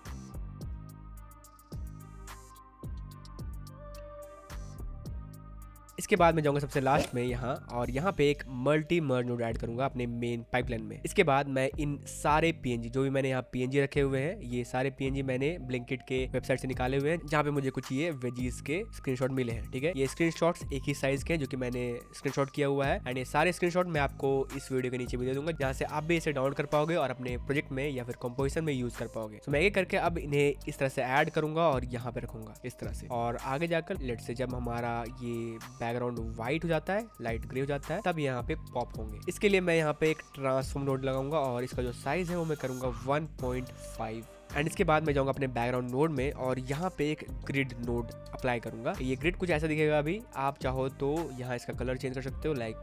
इसके बाद मैं जाऊंगा सबसे लास्ट में यहाँ, और यहाँ पे एक मल्टी मर्ज नोड ऐड करूंगा अपने मेन पाइपलाइन में। इसके बाद मैं इन सारे पीएनजी, जो भी मैंने यहाँ पीएनजी रखे हुए हैं, ये सारे पीएनजी मैंने ब्लिंकिट के वेबसाइट से निकाले हुए हैं, जहाँ पे मुझे कुछ ये वेजीज के स्क्रीनशॉट मिले हैं। ठीक है, ये स्क्रीनशॉट्स एक ही साइज के हैं जो कि मैंने स्क्रीनशॉट किया हुआ है, एंड ये सारे स्क्रीनशॉट मैं आपको इस वीडियो के नीचे भी दे दूंगा, जहाँ से आप भी इसे डाउनलोड कर पाओगे और अपने प्रोजेक्ट में या फिर कंपोजिशन में यूज कर पाओगे। तो मैं ये करके अब इन्हें इस तरह से ऐड करूंगा और यहाँ पे रखूंगा इस तरह से, और आगे जाकर लेट से जब हमारा ये बैकग्राउंड व्हाइट हो जाता है, लाइट ग्रे हो जाता है, तब यहाँ पे पॉप होंगे। इसके लिए मैं यहाँ पे एक ट्रांसफॉर्म नोड लगाऊंगा, और इसका जो साइज है वो मैं करूंगा 1.5, एंड इसके बाद मैं जाऊंगा अपने बैकग्राउंड नोड में और यहाँ पे एक ग्रिड नोड अप्लाई करूंगा। ये ग्रिड कुछ ऐसा दिखेगा। अभी आप चाहो तो यहाँ इसका कलर चेंज कर सकते हो लाइक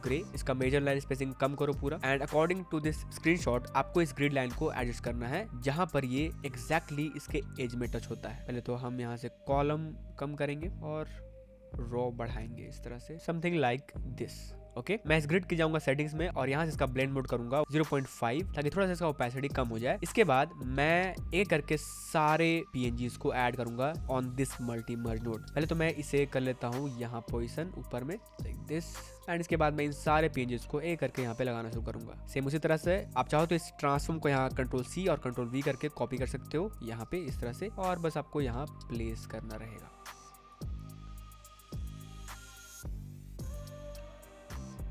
ग्रे, इसका मेजर लाइन स्पेसिंग कम करो पूरा, and according to this screenshot आपको इस ग्रिड लाइन को एडजस्ट करना है जहां पर ये एग्जैक्टली इसके एज में टच होता है। पहले तो हम यहाँ से कॉलम कम करेंगे और रो बढ़ाएंगे इस तरह से, समथिंग लाइक दिस। ओके, मैं इस ग्रिड की जाऊंगा सेटिंग्स में और यहाँ से इसका ब्लेंड मोड करूंगा 0.5 ताकि थोड़ा सा इसका ओपेसिटी कम हो जाए। इसके बाद मैं एक करके सारे पीएनजीज को ऐड करूंगा on this multi merge node. पहले तो मैं इसे कर लेता हूँ यहाँ पोजीशन ऊपर में लाइक दिस, एंड इसके बाद मैं इन सारे पीएनजीज को एक करके यहाँ पे लगाना शुरू करूंगा। सेम उसी तरह से आप चाहो तो इस ट्रांसफॉर्म को यहाँ कंट्रोल C और कंट्रोल V करके कॉपी कर सकते हो यहाँ पे इस तरह से, और बस आपको यहाँ प्लेस करना रहेगा।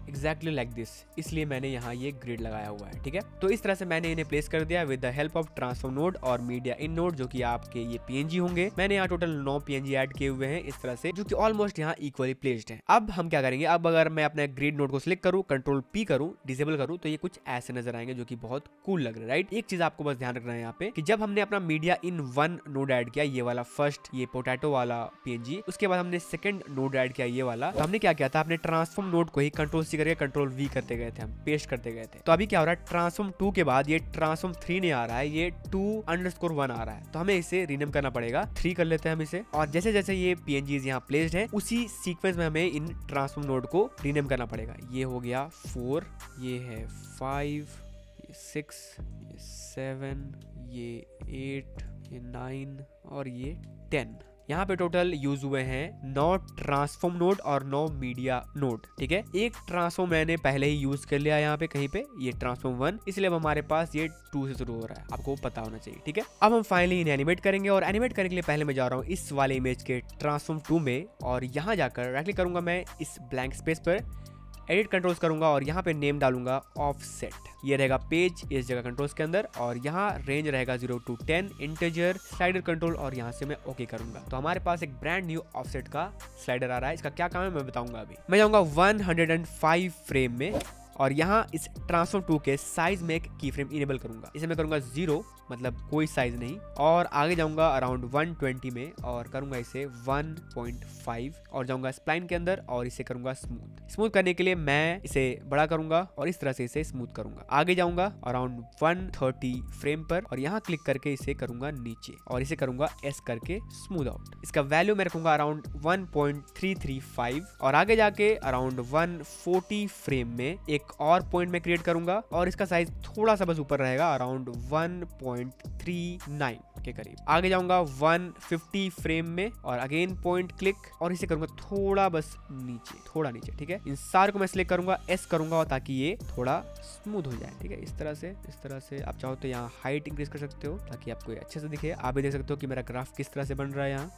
एग्जैक्टली लाइक दिस, इसलिए मैंने यहाँ ये ग्रिड लगाया हुआ है। ठीक है, तो इस तरह से मैंने इन्हें प्लेस कर दिया with the help of transform node और मीडिया इन नोड, जो कि आपके ये पीएनजी होंगे। मैंने यहाँ टोटल 9 पीएनजी ऐड किए हुए हैं इस तरह से, जो कि ऑलमोस्ट यहाँ इक्वली प्लेस्ड हैं। अब हम क्या करेंगे, अब अगर मैं अपने ग्रिड नोड को सिलेक्ट करूँ, कंट्रोल P करूँ, डिसेबल करूँ, तो ये कुछ ऐसे नजर आएंगे जो कि बहुत कूल लग रहा है। राइट, एक चीज आपको बस ध्यान रखना है यहाँ पे कि जब हमने अपना मीडिया इन 1 नोड ऐड किया, ये वाला फर्स्ट ये पोटैटो वाला पीएनजी, उसके बाद हमने सेकंड नोड ऐड किया ये वाला, तो हमने क्या किया था, अपने ट्रांसफॉर्म नोड को ही कंट्रोल C करके कंट्रोल V करते गए थे, हम पेस्ट करते गए थे। तो अभी क्या हो रहा है, ट्रांसफॉर्म 2 के बाद ये ट्रांसफॉर्म 3 नहीं आ रहा है, ये 2_1 आ रहा है, तो हमें इसे रीनेम करना पड़ेगा। 3 कर लेते हैं हम इसे, और जैसे जैसे ये पीएनजीज यहाँ प्लेस्ड है उसी सीक्वेंस में हमें इन ट्रांसफॉर्म नोड को रीनेम करना पड़ेगा। ये हो गया 4, ये है 5, ये 6, ये 7, ये 8, ये 9 और ये 10। यहाँ पे टोटल यूज हुए हैं 9 ट्रांसफॉर्म नोड और 9 मीडिया नोड। ठीक है, एक ट्रांसफॉर्म मैंने पहले ही यूज कर लिया यहाँ पे कहीं पे, ये ट्रांसफॉर्म 1, इसलिए अब हमारे पास ये 2 से शुरू हो रहा है, आपको पता होना चाहिए। ठीक है, अब हम फाइनली इन्हें एनिमेट करेंगे, और एनिमेट करने के लिए पहले मैं जा रहा हूँ इस वाले इमेज के ट्रांसफॉर्म 2 में, और यहाँ जाकर राइट क्लिक करूंगा मैं इस ब्लैंक स्पेस पर, एडिट कंट्रोल्स करूंगा और यहाँ पे नेम डालूंगा ऑफसेट। ये रहेगा पेज इस जगह कंट्रोल्स के अंदर, और यहाँ रेंज रहेगा 0 to 10, इंटीजर, स्लाइडर कंट्रोल, और यहाँ से मैं ओके करूंगा। तो हमारे पास एक ब्रांड न्यू ऑफसेट का स्लाइडर आ रहा है। इसका क्या काम है मैं बताऊंगा अभी। मैं जाऊंगा 105 फ्रेम में, और यहाँ इस ट्रांसफॉर्म 2 के साइज में एक की फ्रेम इनेबल करूंगा। इसे मैं करूंगा 0, मतलब कोई साइज नहीं, और आगे जाऊंगा अराउंड 120 में और करूंगा इसे 1.5, और जाऊंगा स्प्लाइन के अंदर और इसे करूंगा स्मूथ करने के लिए मैं इसे बड़ा करूंगा और इस तरह से इसे स्मूथ करूंगा। आगे जाऊंगा अराउंड 130 फ्रेम पर, और यहाँ क्लिक करके इसे करूंगा नीचे और इसे करूंगा S करके स्मूथ आउट। इसका वैल्यू मैं रखूंगा अराउंड 1.335, और आगे जाके अराउंड 140 फ्रेम में एक और पॉइंट में क्रिएट करूंगा, और इसका साइज थोड़ा सा बस ऊपर रहेगा अराउंड 1.39 के करीब। आगे जाऊंगा 150 फ्रेम में, और अगेन पॉइंट क्लिक, और इसे करूंगा थोड़ा बस नीचे, थोड़ा नीचे। ठीक है, इन सारे को मैं सिलेक्ट करूंगा, S करूंगा ताकि ये थोड़ा स्मूथ हो जाए। ठीक है, इस तरह से आप चाहो तो यहाँ हाइट इंक्रीज कर सकते हो ताकि आपको अच्छे से दिखे। आप भी देख सकते हो कि मेरा ग्राफ किस तरह से बन रहा है यहाँ।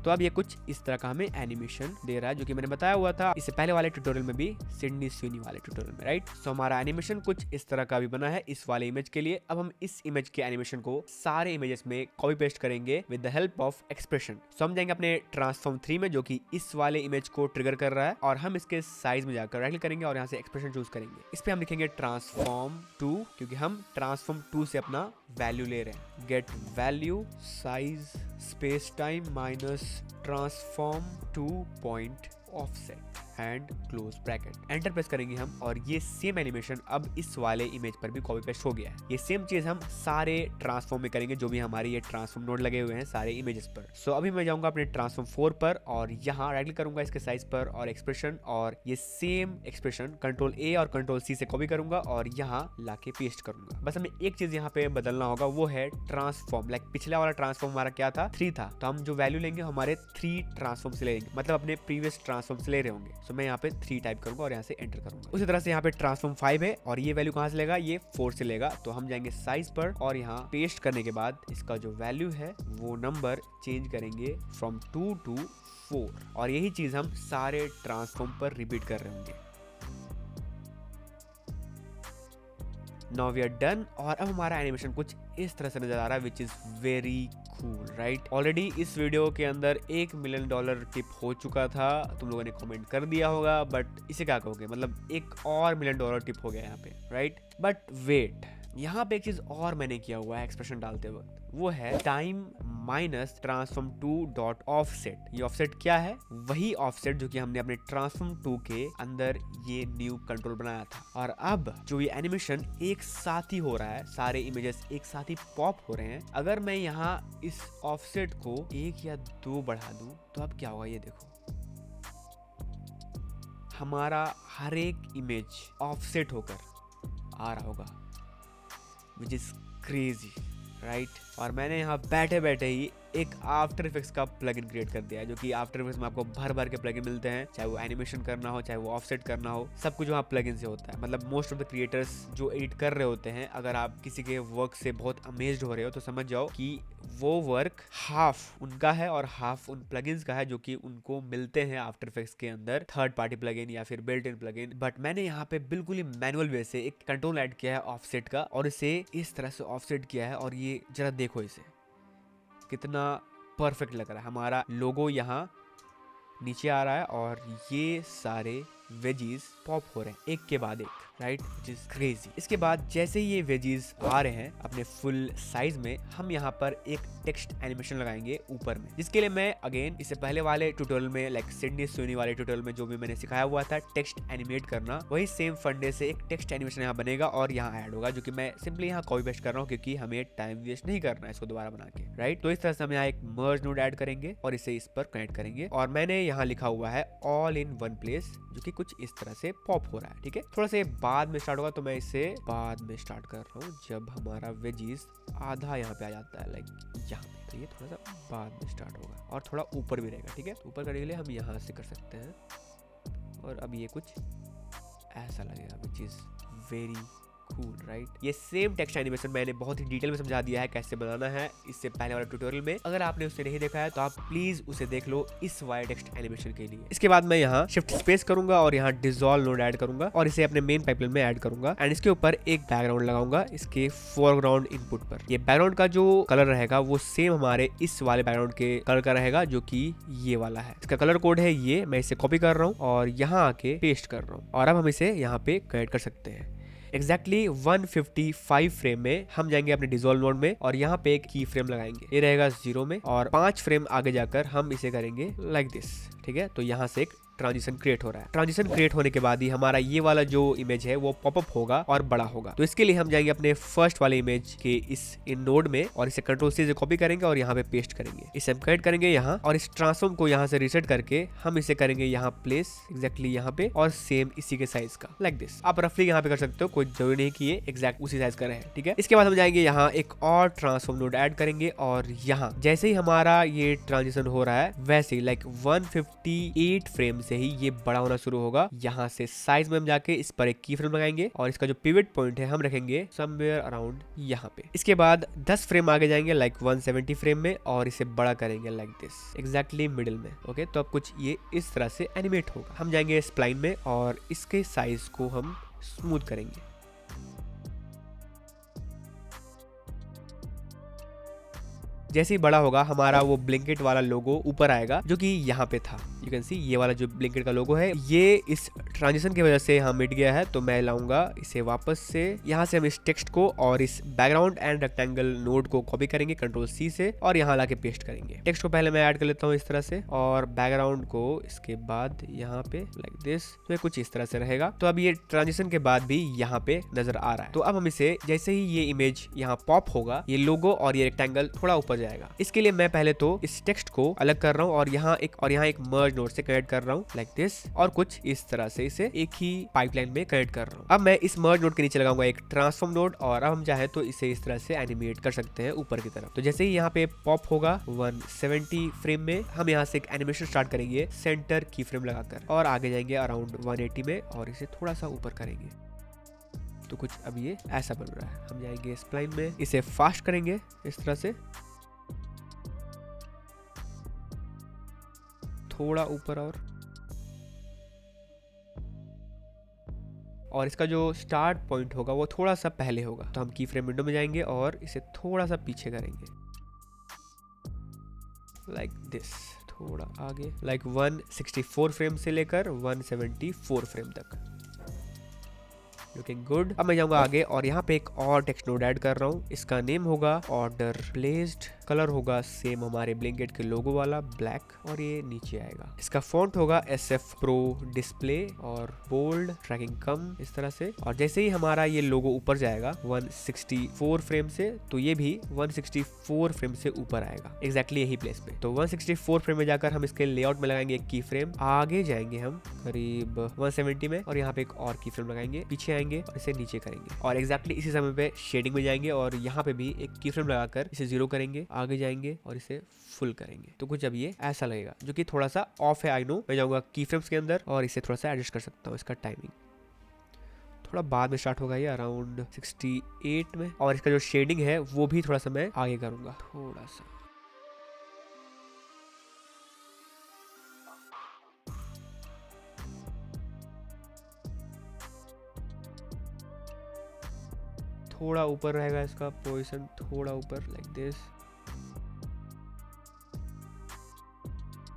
तो अब ये कुछ इस तरह का हमें एनिमेशन दे रहा है, जो कि मैंने बताया हुआ था इससे पहले वाले ट्यूटोरियल में भी, सिडनी स्विनी वाले ट्यूटोरियल में, राइट। सो हमारा एनिमेशन कुछ इस तरह का भी बना है इस वाले इमेज के लिए। अब हम इस इमेज के एनिमेशन को सारे इमेजेस में कॉपी पेस्ट करेंगे with the help of expression. So हम जाएंगे अपने ट्रांसफॉर्म 3 में, जो कि इस वाले इमेज को ट्रिगर कर रहा है, और हम इसके साइज में जाकर राइट क्लिक करेंगे और यहाँ से एक्सप्रेशन चूज करेंगे। इस पे हम लिखेंगे ट्रांसफॉर्म 2, क्योंकि हम ट्रांसफॉर्म 2 से अपना वैल्यू ले रहे हैं। Get value size space time minus transform 2 point offset and close bracket. Enter press करेंगे हम, और ये सेम एनिमेशन अब इस वाले इमेज पर भी कॉपी पेस्ट हो गया है। ये सेम चीज हम सारे ट्रांसफॉर्म में करेंगे, जो भी हमारे ये ट्रांसफॉर्म नोड लगे हुए हैं सारे इमेजेस पर। सो अभी मैं जाऊंगा अपने ट्रांसफॉर्म 4 पर, और यहाँ राइट क्लिक करूंगा इसके साइज पर और एक्सप्रेशन, और ये सेम एक्सप्रेशन कंट्रोल A और कंट्रोल C से कॉपी करूंगा और यहाँ लाके पेस्ट करूंगा। बस हमें एक चीज यहाँ पे बदलना होगा, वो है ट्रांसफॉर्म। लाइक पिछला वाला ट्रांसफॉर्म हमारा क्या था, 3 था, तो हम जो वैल्यू लेंगे हमारे 3 ट्रांसफॉर्म से लेंगे, मतलब अपने प्रीवियस ट्रांसफॉर्म से ले रहे होंगे। सो मैं यहाँ पे 3 टाइप करूंगा और यहाँ से एंटर करूंगा। उसी तरह से यहाँ पे ट्रांसफॉर्म 5 है, और ये वैल्यू कहाँ से लेगा, ये 4 से लेगा। तो हम जाएंगे साइज पर, और यहाँ पेस्ट करने के बाद इसका जो वैल्यू है वो नंबर चेंज करेंगे फ्रॉम 2 to 4, और यही चीज हम सारे ट्रांसफॉर्म पर रिपीट कर रहे होंगे। नाउ वी आर डन, और अब हमारा एनिमेशन कुछ इस तरह से नजर आ रहा है, which is very cool, right. Already इस वीडियो के अंदर $1 मिलियन टिप हो चुका था, तुम लोगों ने कमेंट कर दिया होगा, बट इसे क्या कहोगे, मतलब एक और $1 मिलियन टिप हो गया यहाँ पे, राइट। बट वेट, यहाँ पे एक चीज और मैंने किया हुआ है एक्सप्रेशन डालते वक्त, वो है time minus transform 2 dot offset. ये ऑफसेट क्या है, वही ऑफसेट जो कि हमने अपने ट्रांसफॉर्म 2 के अंदर ये न्यू कंट्रोल बनाया था। और अब जो ये एनिमेशन एक साथ ही हो रहा है, सारे इमेजेस एक साथ ही पॉप हो रहे हैं, अगर मैं यहाँ इस ऑफसेट को 1 या 2 बढ़ा दूं तो अब क्या होगा, ये देखो, हमारा हर एक इमेज ऑफसेट होकर आ रहा होगा, विच इज क्रेजी, राइट। और मैंने यहाँ बैठे बैठे ही एक आफ्टर इफेक्ट्स का प्लगइन क्रिएट कर दिया है, जो कि आफ्टर इफेक्ट्स में आपको भर भर के प्लगइन मिलते हैं, चाहे वो एनिमेशन करना हो, चाहे वो ऑफसेट करना हो, सब कुछ वहाँ प्लगइन से होता है। मतलब मोस्ट ऑफ द क्रिएटर्स जो एडिट कर रहे होते हैं, अगर आप किसी के वर्क से बहुत अमेज्ड हो रहे हो तो समझ जाओ कि वो वर्क हाफ उनका है और हाफ उन प्लगइन्स का है, जो कि उनको मिलते हैं आफ्टर इफेक्ट्स के अंदर, थर्ड पार्टी प्लगइन या फिर बिल्ट इन प्लगइन। बट मैंने यहाँ पे बिल्कुल ही मैनुअल वे से एक कंट्रोल ऐड किया है ऑफसेट का, और इसे इस तरह से ऑफसेट किया है, और ये जरा देखो इसे कितना परफेक्ट लग रहा है। हमारा लोगो यहाँ नीचे आ रहा है, और ये सारे वेजीज पॉप हो रहे हैं एक के बाद एक, राइट, व्हिच इज क्रेजी। इसके बाद जैसे ही ये वेजीज आ रहे हैं अपने फुल साइज में, हम यहाँ पर एक टेक्स्ट एनिमेशन लगाएंगे ऊपर में, जिसके लिए मैं अगेन इससे पहले वाले ट्यूटोरियल में, लाइक सिडनी स्विनी वाले ट्यूटोरियल में जो भी मैंने सिखाया हुआ था टेक्स्ट एनिमेट करना, वही सेम फंडे से एक टेक्स्ट एनिमेशन यहाँ बनेगा और यहाँ ऐड होगा, जो कि मैं सिंपली यहाँ कॉपी पेस्ट कर रहा हूँ, क्योंकि हमें टाइम वेस्ट नहीं करना है इसको दोबारा बना के, राइट। तो इस तरह से हम यहाँ एक मर्ज नोड ऐड करेंगे और इसे इस पर कनेक्ट करेंगे, और मैंने यहाँ लिखा हुआ है ऑल इन वन प्लेस, जो कि कुछ इस तरह से पॉप हो रहा है, ठीक है। थोड़ा सा बाद में स्टार्ट होगा, तो मैं इसे बाद में स्टार्ट कर रहा हूँ, जब हमारा वेजीज आधा यहाँ पे आ जाता है, लाइक यहाँ पे, तो ये थोड़ा सा बाद में स्टार्ट होगा, और थोड़ा ऊपर भी रहेगा, ठीक है। ऊपर करने के लिए हम यहाँ से कर सकते हैं, और अब ये कुछ ऐसा लगेगा, which is very cool, right. ये सेम टेक्स्ट एनिमेशन मैंने बहुत ही डिटेल में समझा दिया है कैसे बनाना है इससे पहले वाले ट्यूटोरियल में। अगर आपने उसे नहीं देखा है तो आप प्लीज उसे देख लो इस वायर टेक्स्ट एनिमेशन के लिए। इसके बाद मैं यहाँ शिफ्ट स्पेस करूंगा और यहाँ डिसॉल्व नोड ऐड करूंगा और इसे अपने मेन पाइपलाइन में ऐड करूंगा, एंड इसके ऊपर एक बैकग्राउंड लगाऊंगा इसके फोरग्राउंड इनपुट पर। ये बैकग्राउंड का जो कलर रहेगा वो सेम हमारे इस वाले बैकग्राउंड के कलर का रहेगा, जो कि ये वाला है। इसका कलर कोड है ये, मैं इसे कॉपी कर रहा हूँ और यहाँ आके पेस्ट कर रहा हूँ, और अब हम इसे यहाँ पे कनेक्ट कर सकते हैं। एक्जैक्टली 155 फ्रेम में हम जाएंगे अपने डिसॉल्व नोड में, और यहाँ पे एक की फ्रेम लगाएंगे, ये रहेगा 0 में, और 5 फ्रेम आगे जाकर हम इसे करेंगे लाइक दिस, ठीक है। तो यहाँ से एक ट्रांजिशन क्रिएट हो रहा है। ट्रांजिशन क्रिएट होने के बाद ही हमारा ये वाला जो इमेज है वो पॉपअप होगा और बड़ा होगा। तो इसके लिए हम जाएंगे अपने फर्स्ट वाले इमेज के इस इन नोड में, और इसे कंट्रोल C से कॉपी करेंगे और यहाँ पे पेस्ट करेंगे। इसे हम कनेक्ट करेंगे यहाँ, और इस ट्रांसफॉर्म को यहाँ से रीसेट करके हम इसे करेंगे यहाँ प्लेस एक्जैक्टली यहाँ पे, और सेम इसी के साइज का लाइक दिस। आप रफली यहाँ पे कर सकते हो, कोई जरूरी नहीं कि ये एग्जैक्ट उसी साइज का रहे, ठीक है। इसके बाद हम जाएंगे यहाँ एक और ट्रांसफॉर्म नोड ऐड करेंगे, और यहाँ जैसे ही हमारा ये ट्रांजिशन हो रहा है वैसे ही लाइक 158 फ्रेम्स जैसे ही ये बड़ा होना शुरू होगा, यहाँ से साइज में हम जाके इस पर एक की फ्रेम लगाएंगे और इसका जो पिवट पॉइंट है हम रखेंगे समवेयर अराउंड यहाँ पे। इसके बाद 10 फ्रेम आगे जाएंगे लाइक 170 फ्रेम में और इसे बड़ा करेंगे लाइक दिस एग्जैक्टली मिडिल में। ओके, तो अब कुछ ये इस तरह से एनिमेट होगा। हम जाएंगे स्प्लाइन में और इसके साइज को हम स्मूथ करेंगे। जैसे ही बड़ा होगा हमारा वो ब्लिंकेट वाला लोगो ऊपर आएगा जो कि यहाँ पे था। यू कैन सी ये वाला जो ब्लिंकेट का लोगो है ये इस ट्रांजिशन की वजह से यहाँ मिट गया है, तो मैं लाऊंगा इसे वापस से। यहाँ से हम इस टेक्स्ट को और इस बैकग्राउंड एंड रेक्टेंगल नोड को कॉपी करेंगे कंट्रोल सी से और यहाँ लाके पेस्ट करेंगे। टेक्स्ट को पहले मैं ऐड कर लेता हूँ इस तरह से और बैकग्राउंड को इसके बाद यहाँ पे लाइक दिस, तो ये कुछ इस तरह से रहेगा। तो अब ये ट्रांजिशन के बाद भी यहाँ पे नजर आ रहा है। तो अब हम इसे जैसे ही ये इमेज यहाँ पॉप होगा, ये लोगो और ये रेक्टेंगल थोड़ा ऊपर जाएगा। इसके लिए मैं पहले तो इस टेक्स्ट को अलग कर रहा हूँ और यहाँ एक मर्ज नोड से कनेक्ट कर रहा हूँ लाइक दिस और कुछ इस तरह से इसे एक ही पाइपलाइन में कनेक्ट कर रहा हूँ। अब मैं इस मर्ज नोड के नीचे लगाऊंगा एक ट्रांसफॉर्म नोड और अब हम चाहे तो इसे इस तरह से एनिमेट कर सकते हैं ऊपर की तरफ। तो जैसे ही यहाँ पे पॉप होगा 170 फ्रेम में, हम यहाँ से एक एनिमेशन स्टार्ट करेंगे सेंटर की फ्रेम लगाकर और आगे जाएंगे अराउंड 180 में और इसे थोड़ा सा ऊपर करेंगे। तो कुछ अब ये ऐसा बन रहा है। हम जाएंगे स्प्लाइन में, इसे फास्ट करेंगे इस तरह से थोड़ा ऊपर और इसका जो स्टार्ट पॉइंट होगा वो थोड़ा सा पहले होगा। तो हम की फ्रेम विंडो में जाएंगे और इसे थोड़ा सा पीछे करेंगे लाइक दिस, थोड़ा आगे लाइक 164 फ्रेम से लेकर 174 फ्रेम तक। Looking good. अब मैं जाऊंगा आगे और यहाँ पे एक और टेक्स्ट नोड ऐड कर रहा हूँ। इसका नेम होगा ऑर्डर प्लेस्ड, कलर होगा सेम हमारे ब्लिंकेट के लोगो वाला ब्लैक और ये नीचे आएगा। इसका फॉन्ट होगा SF Pro डिस्प्ले और बोल्ड, ट्रैकिंग कम इस तरह से। और जैसे ही हमारा ये लोगो ऊपर जाएगा 164 फ्रेम से, तो ये भी 164 फ्रेम से ऊपर आएगा एग्जैक्टली यही प्लेस पे। तो 164 फ्रेम में जाकर हम इसके लेआउट में लगाएंगे एक की फ्रेम, आगे जाएंगे हम करीब 170 में और यहाँ पे एक और की फ्रेम लगाएंगे, पीछे आएंगे और इसे नीचे करेंगे और एग्जैक्टली इसी समय पे शेडिंग में जाएंगे और यहाँ पे भी एक की फ्रेम लगाकर इसे 0 करेंगे, आगे जाएंगे और इसे फुल करेंगे। तो कुछ अब ये ऐसा लगेगा जो कि थोड़ा सा ऑफ है। आई नो, मैं जाऊंगा की फ्रेम्स के अंदर और इसे थोड़ा सा एडजस्ट कर सकता हूँ। इसका टाइमिंग थोड़ा बाद में स्टार्ट होगा, ये अराउंड 68 में और इसका जो शेडिंग है वो भी थोड़ा सा मैं आगे करूंगा थोड़ा सा। थोड़ा ऊपर रहेगा इसका पोजीशन, थोड़ा ऊपर लाइक दिस।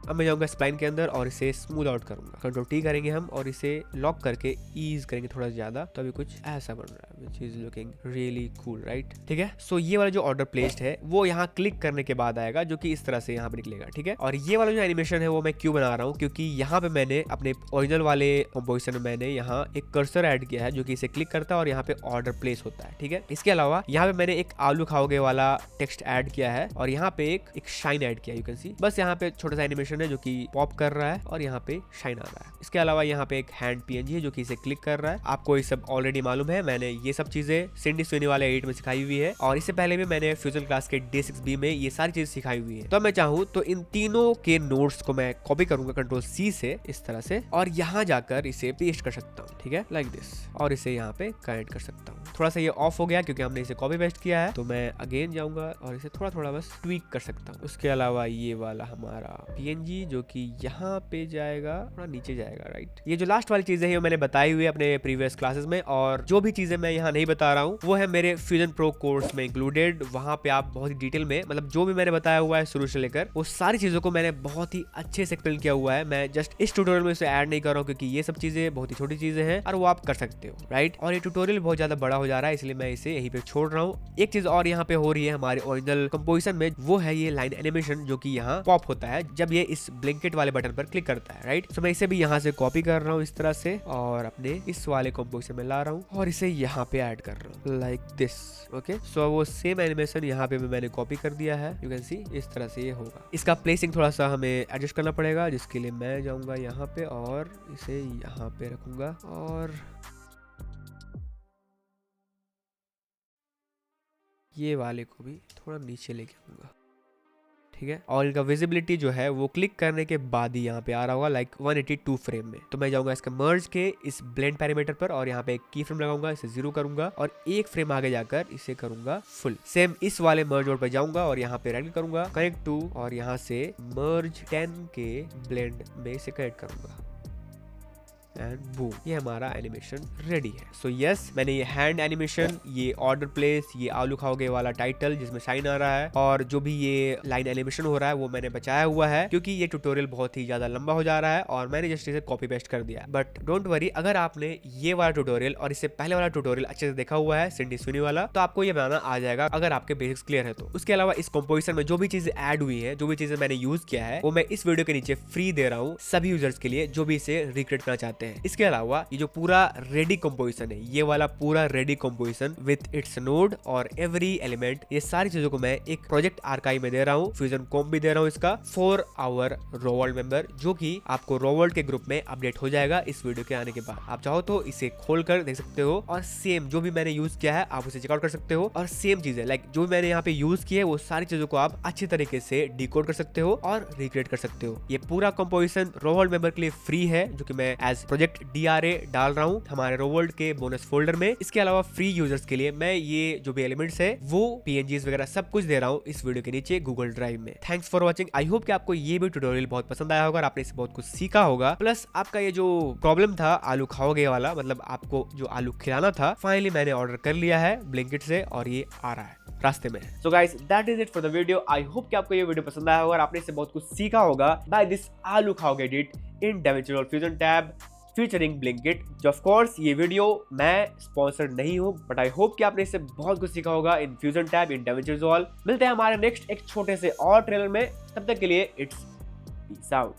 अब मैं जाऊंगा स्प्लाइन के अंदर और इसे स्मूथ आउट करूंगा, कंट्रोल T करेंगे हम और इसे लॉक करके ईज करेंगे थोड़ा ज्यादा। तो अभी कुछ ऐसा बन रहा है which is looking really cool, right? ठीक है, सो ये वाला जो ऑर्डर प्लेस्ड है वो यहाँ क्लिक करने के बाद आएगा जो कि इस तरह से यहाँ पे निकलेगा। ठीक है, और ये वाला जो एनिमेशन है वो मैं क्यों बना रहा हूँ, क्योंकि यहाँ पे मैंने अपने ओरिजिनल वाले कंपोजिशन में मैंने यहाँ एक कर्सर ऐड किया है जो कि इसे क्लिक करता है और यहाँ पे ऑर्डर प्लेस होता है। ठीक है, इसके अलावा यहाँ पे मैंने एक आलू खाओगे वाला टेक्स्ट ऐड किया है और यहाँ पे एक शाइन ऐड किया, यू कैन सी। बस यहाँ पे छोटा सा एनिमेशन है जो कि पॉप कर रहा है और यहाँ पे शाइन आ रहा है। इसके अलावा यहाँ पे एक हैंड PNG है जो कि इसे क्लिक कर रहा है। आपको ये सब ऑलरेडी मालूम है, मैंने ये सब चीजें सिंडी सोनी वाले 8 में सिखाई हुई है और इससे पहले भी मैंने फ्यूजन क्लास के D6B में ये सारी चीजें सिखाई हुई है। तो मैं चाहूँ तो इन तीनों के नोट्स को मैं कॉपी करूंगा कंट्रोल C से इस तरह से और यहाँ जाकर इसे पेस्ट कर सकता हूँ। ठीक है, लाइक दिस, और इसे यहाँ पे कनेक्ट कर सकता हूँ। थोड़ा सा ये ऑफ हो गया क्योंकि हमने इसे कॉपी पेस्ट किया है, तो मैं अगेन जाऊंगा और इसे थोड़ा थोड़ा बस ट्वीक कर सकता हूँ। उसके अलावा ये वाला हमारा PNG जो कि यहाँ पे जाएगा, थोड़ा नीचे जाएगा, राइट? ये जो लास्ट वाली चीजें हैं मैंने बताई हुई है अपने प्रीवियस क्लासेस में और जो भी चीजें मैं यहाँ नहीं बता रहा हूँ वो है मेरे फ्यूजन प्रो कोर्स में इंक्लूडेड। वहां पे आप बहुत ही डिटेल में, मतलब जो भी मैंने बताया हुआ है शुरू से लेकर, वो सारी चीजों को मैंने बहुत ही अच्छे से एक्सप्लेन किया हुआ है। मैं जस्ट इस ट्यूटोरियल में इसे ऐड नहीं कर रहा हूँ क्योंकि ये सब चीजें बहुत ही छोटी चीजें हैं और वो आप कर सकते हो, राइट? और ये ट्यूटोरियल बहुत ज्यादा बड़ा हो जा रहा है इसलिए मैं इसे यहीं पे छोड़ रहा हूँ। एक चीज और यहाँ पे हो रही है हमारे ओरिजिनल कंपोजिशन में, वो है ये लाइन एनिमेशन जो कि यहाँ पॉप होता है जब ये इस ब्लिंकेट वाले बटन पर क्लिक करता है, राइट? तो मैं इसे भी यहाँ से कॉपी कर रहा हूँ इस तरह से और अपने इस वाले कंपोजिशन में ला रहा हूँ और इसे यहाँ पे ऐड कर रहा हूँ लाइक दिस। ओके, सो वो सेम एनिमेशन यहाँ पे भी मैंने कॉपी कर दिया है, यू कैन सी। इस तरह से ये होगा। इसका प्लेसिंग थोड़ा सा हमें एडजस्ट करना पड़ेगा जिसके लिए मैं जाऊंगा यहाँ पे और इसे यहाँ पे रखूंगा और ये वाले को भी थोड़ा नीचे लेके आऊंगा। ठीक है। और इनका विजिबिलिटी जो है वो क्लिक करने के बाद ही यहाँ पे आ रहा होगा लाइक 182 फ्रेम में। तो मैं जाऊंगा इसके मर्ज के इस ब्लेंड पैरामीटर पर और यहाँ पे एक की फ्रेम लगाऊंगा, इसे 0 करूंगा और एक फ्रेम आगे जाकर इसे करूंगा फुल। सेम इस वाले मर्ज मोड पे जाऊंगा और यहाँ पे राइट करूंगा, कनेक्ट टू, और यहाँ से मर्ज 10 के ब्लेंड में इसे कनेक्ट करूंगा एंड बूम, ये हमारा एनिमेशन रेडी है। सो यस, मैंने ये हैंड एनिमेशन, ये ऑर्डर प्लेस, ये आलू खाओगे वाला टाइटल जिसमें साइन आ रहा है और जो भी ये लाइन एनिमेशन हो रहा है वो मैंने बचाया हुआ है क्योंकि ये ट्यूटोरियल बहुत ही ज्यादा लंबा हो जा रहा है और मैंने जस्ट इसे कॉपी पेस्ट कर दिया। बट डोंट वरी, अगर आपने ये वाला ट्यूटोरियल और इससे पहले वाला ट्यूटोरियल अच्छे से देखा हुआ है सिंडी स्विनी वाला, तो आपको ये बनाना आ जाएगा अगर आपके बेसिक्स क्लियर है तो। उसके अलावा इस कंपोजिशन में जो भी चीजें ऐड हुई है, जो भी चीजें मैंने यूज किया है, वो मैं इस वीडियो के नीचे फ्री दे रहा हूँ सभी यूजर्स के लिए जो भी इसे रिक्रिएट करना चाहते हैं। इसके अलावा ये जो पूरा रेडी कंपोजिशन है, ये वाला पूरा ready composition with its node और एवरी एलिमेंट, ये सारी चीजों को मैं एक प्रोजेक्ट आर्काइव में दे रहा हूँ, फ्यूजन कॉम भी दे रहा हूँ इसका फॉर आवर रोवर्ल्ड मेंबर, जो कि आपको रोवर्ल्ड के ग्रुप में अपडेट हो जाएगा इस वीडियो के आने के बाद। आप चाहो तो इसे खोल कर देख सकते हो और सेम जो भी मैंने यूज किया है आप उसे चेकआउट कर सकते हो और सेम चीजें लाइक जो मैंने यहाँ पे यूज किया है वो सारी चीजों को आप अच्छी तरीके से डिकोड कर सकते हो और रिक्रिएट कर सकते हो। ये पूरा कंपोजिशन रोवर्ल्ड मेंबर के लिए फ्री है जो कि मैं एज प्रोजेक्ट DRA डाल रहा हूँ हमारे रोवर्ल्ड के बोनस फोल्डर में। इसके अलावा फ्री यूजर्स के लिए मैं ये जो भी एलिमेंट्स है वो PNGs वगैरह सब कुछ दे रहा हूँ इस वीडियो के नीचे गूगल ड्राइव में। Thanks for watching. I hope कि आपको ये भी ट्यूटोरियल बहुत पसंद आया होगा और आपने इससे बहुत कुछ सीखा होगा। प्लस आपका ये जो प्रॉब्लम था आलू खाओगे वाला, मतलब आपको जो आलू खिलाना था, फाइनली मैंने ऑर्डर कर लिया है ब्लिंकिट से और ये आ रहा है रास्ते में। So guys, that is it for the video. I hope कि आपको ये वीडियो पसंद आया होगा और आपने इससे बहुत कुछ सीखा होगा बाय दिस आलू खाओगे एडिट इन DaVinci Resolve Fusion tab featuring Blinkit. जो ऑफ कोर्स ये वीडियो मैं स्पॉन्सर्ड नहीं हूँ, बट आई होप कि आपने इससे बहुत कुछ सीखा होगा in fusion tab in DaVinci Resolve। मिलते हैं हमारे नेक्स्ट एक छोटे से और ट्रेलर में, तब तक के लिए इट्स पीस आउट।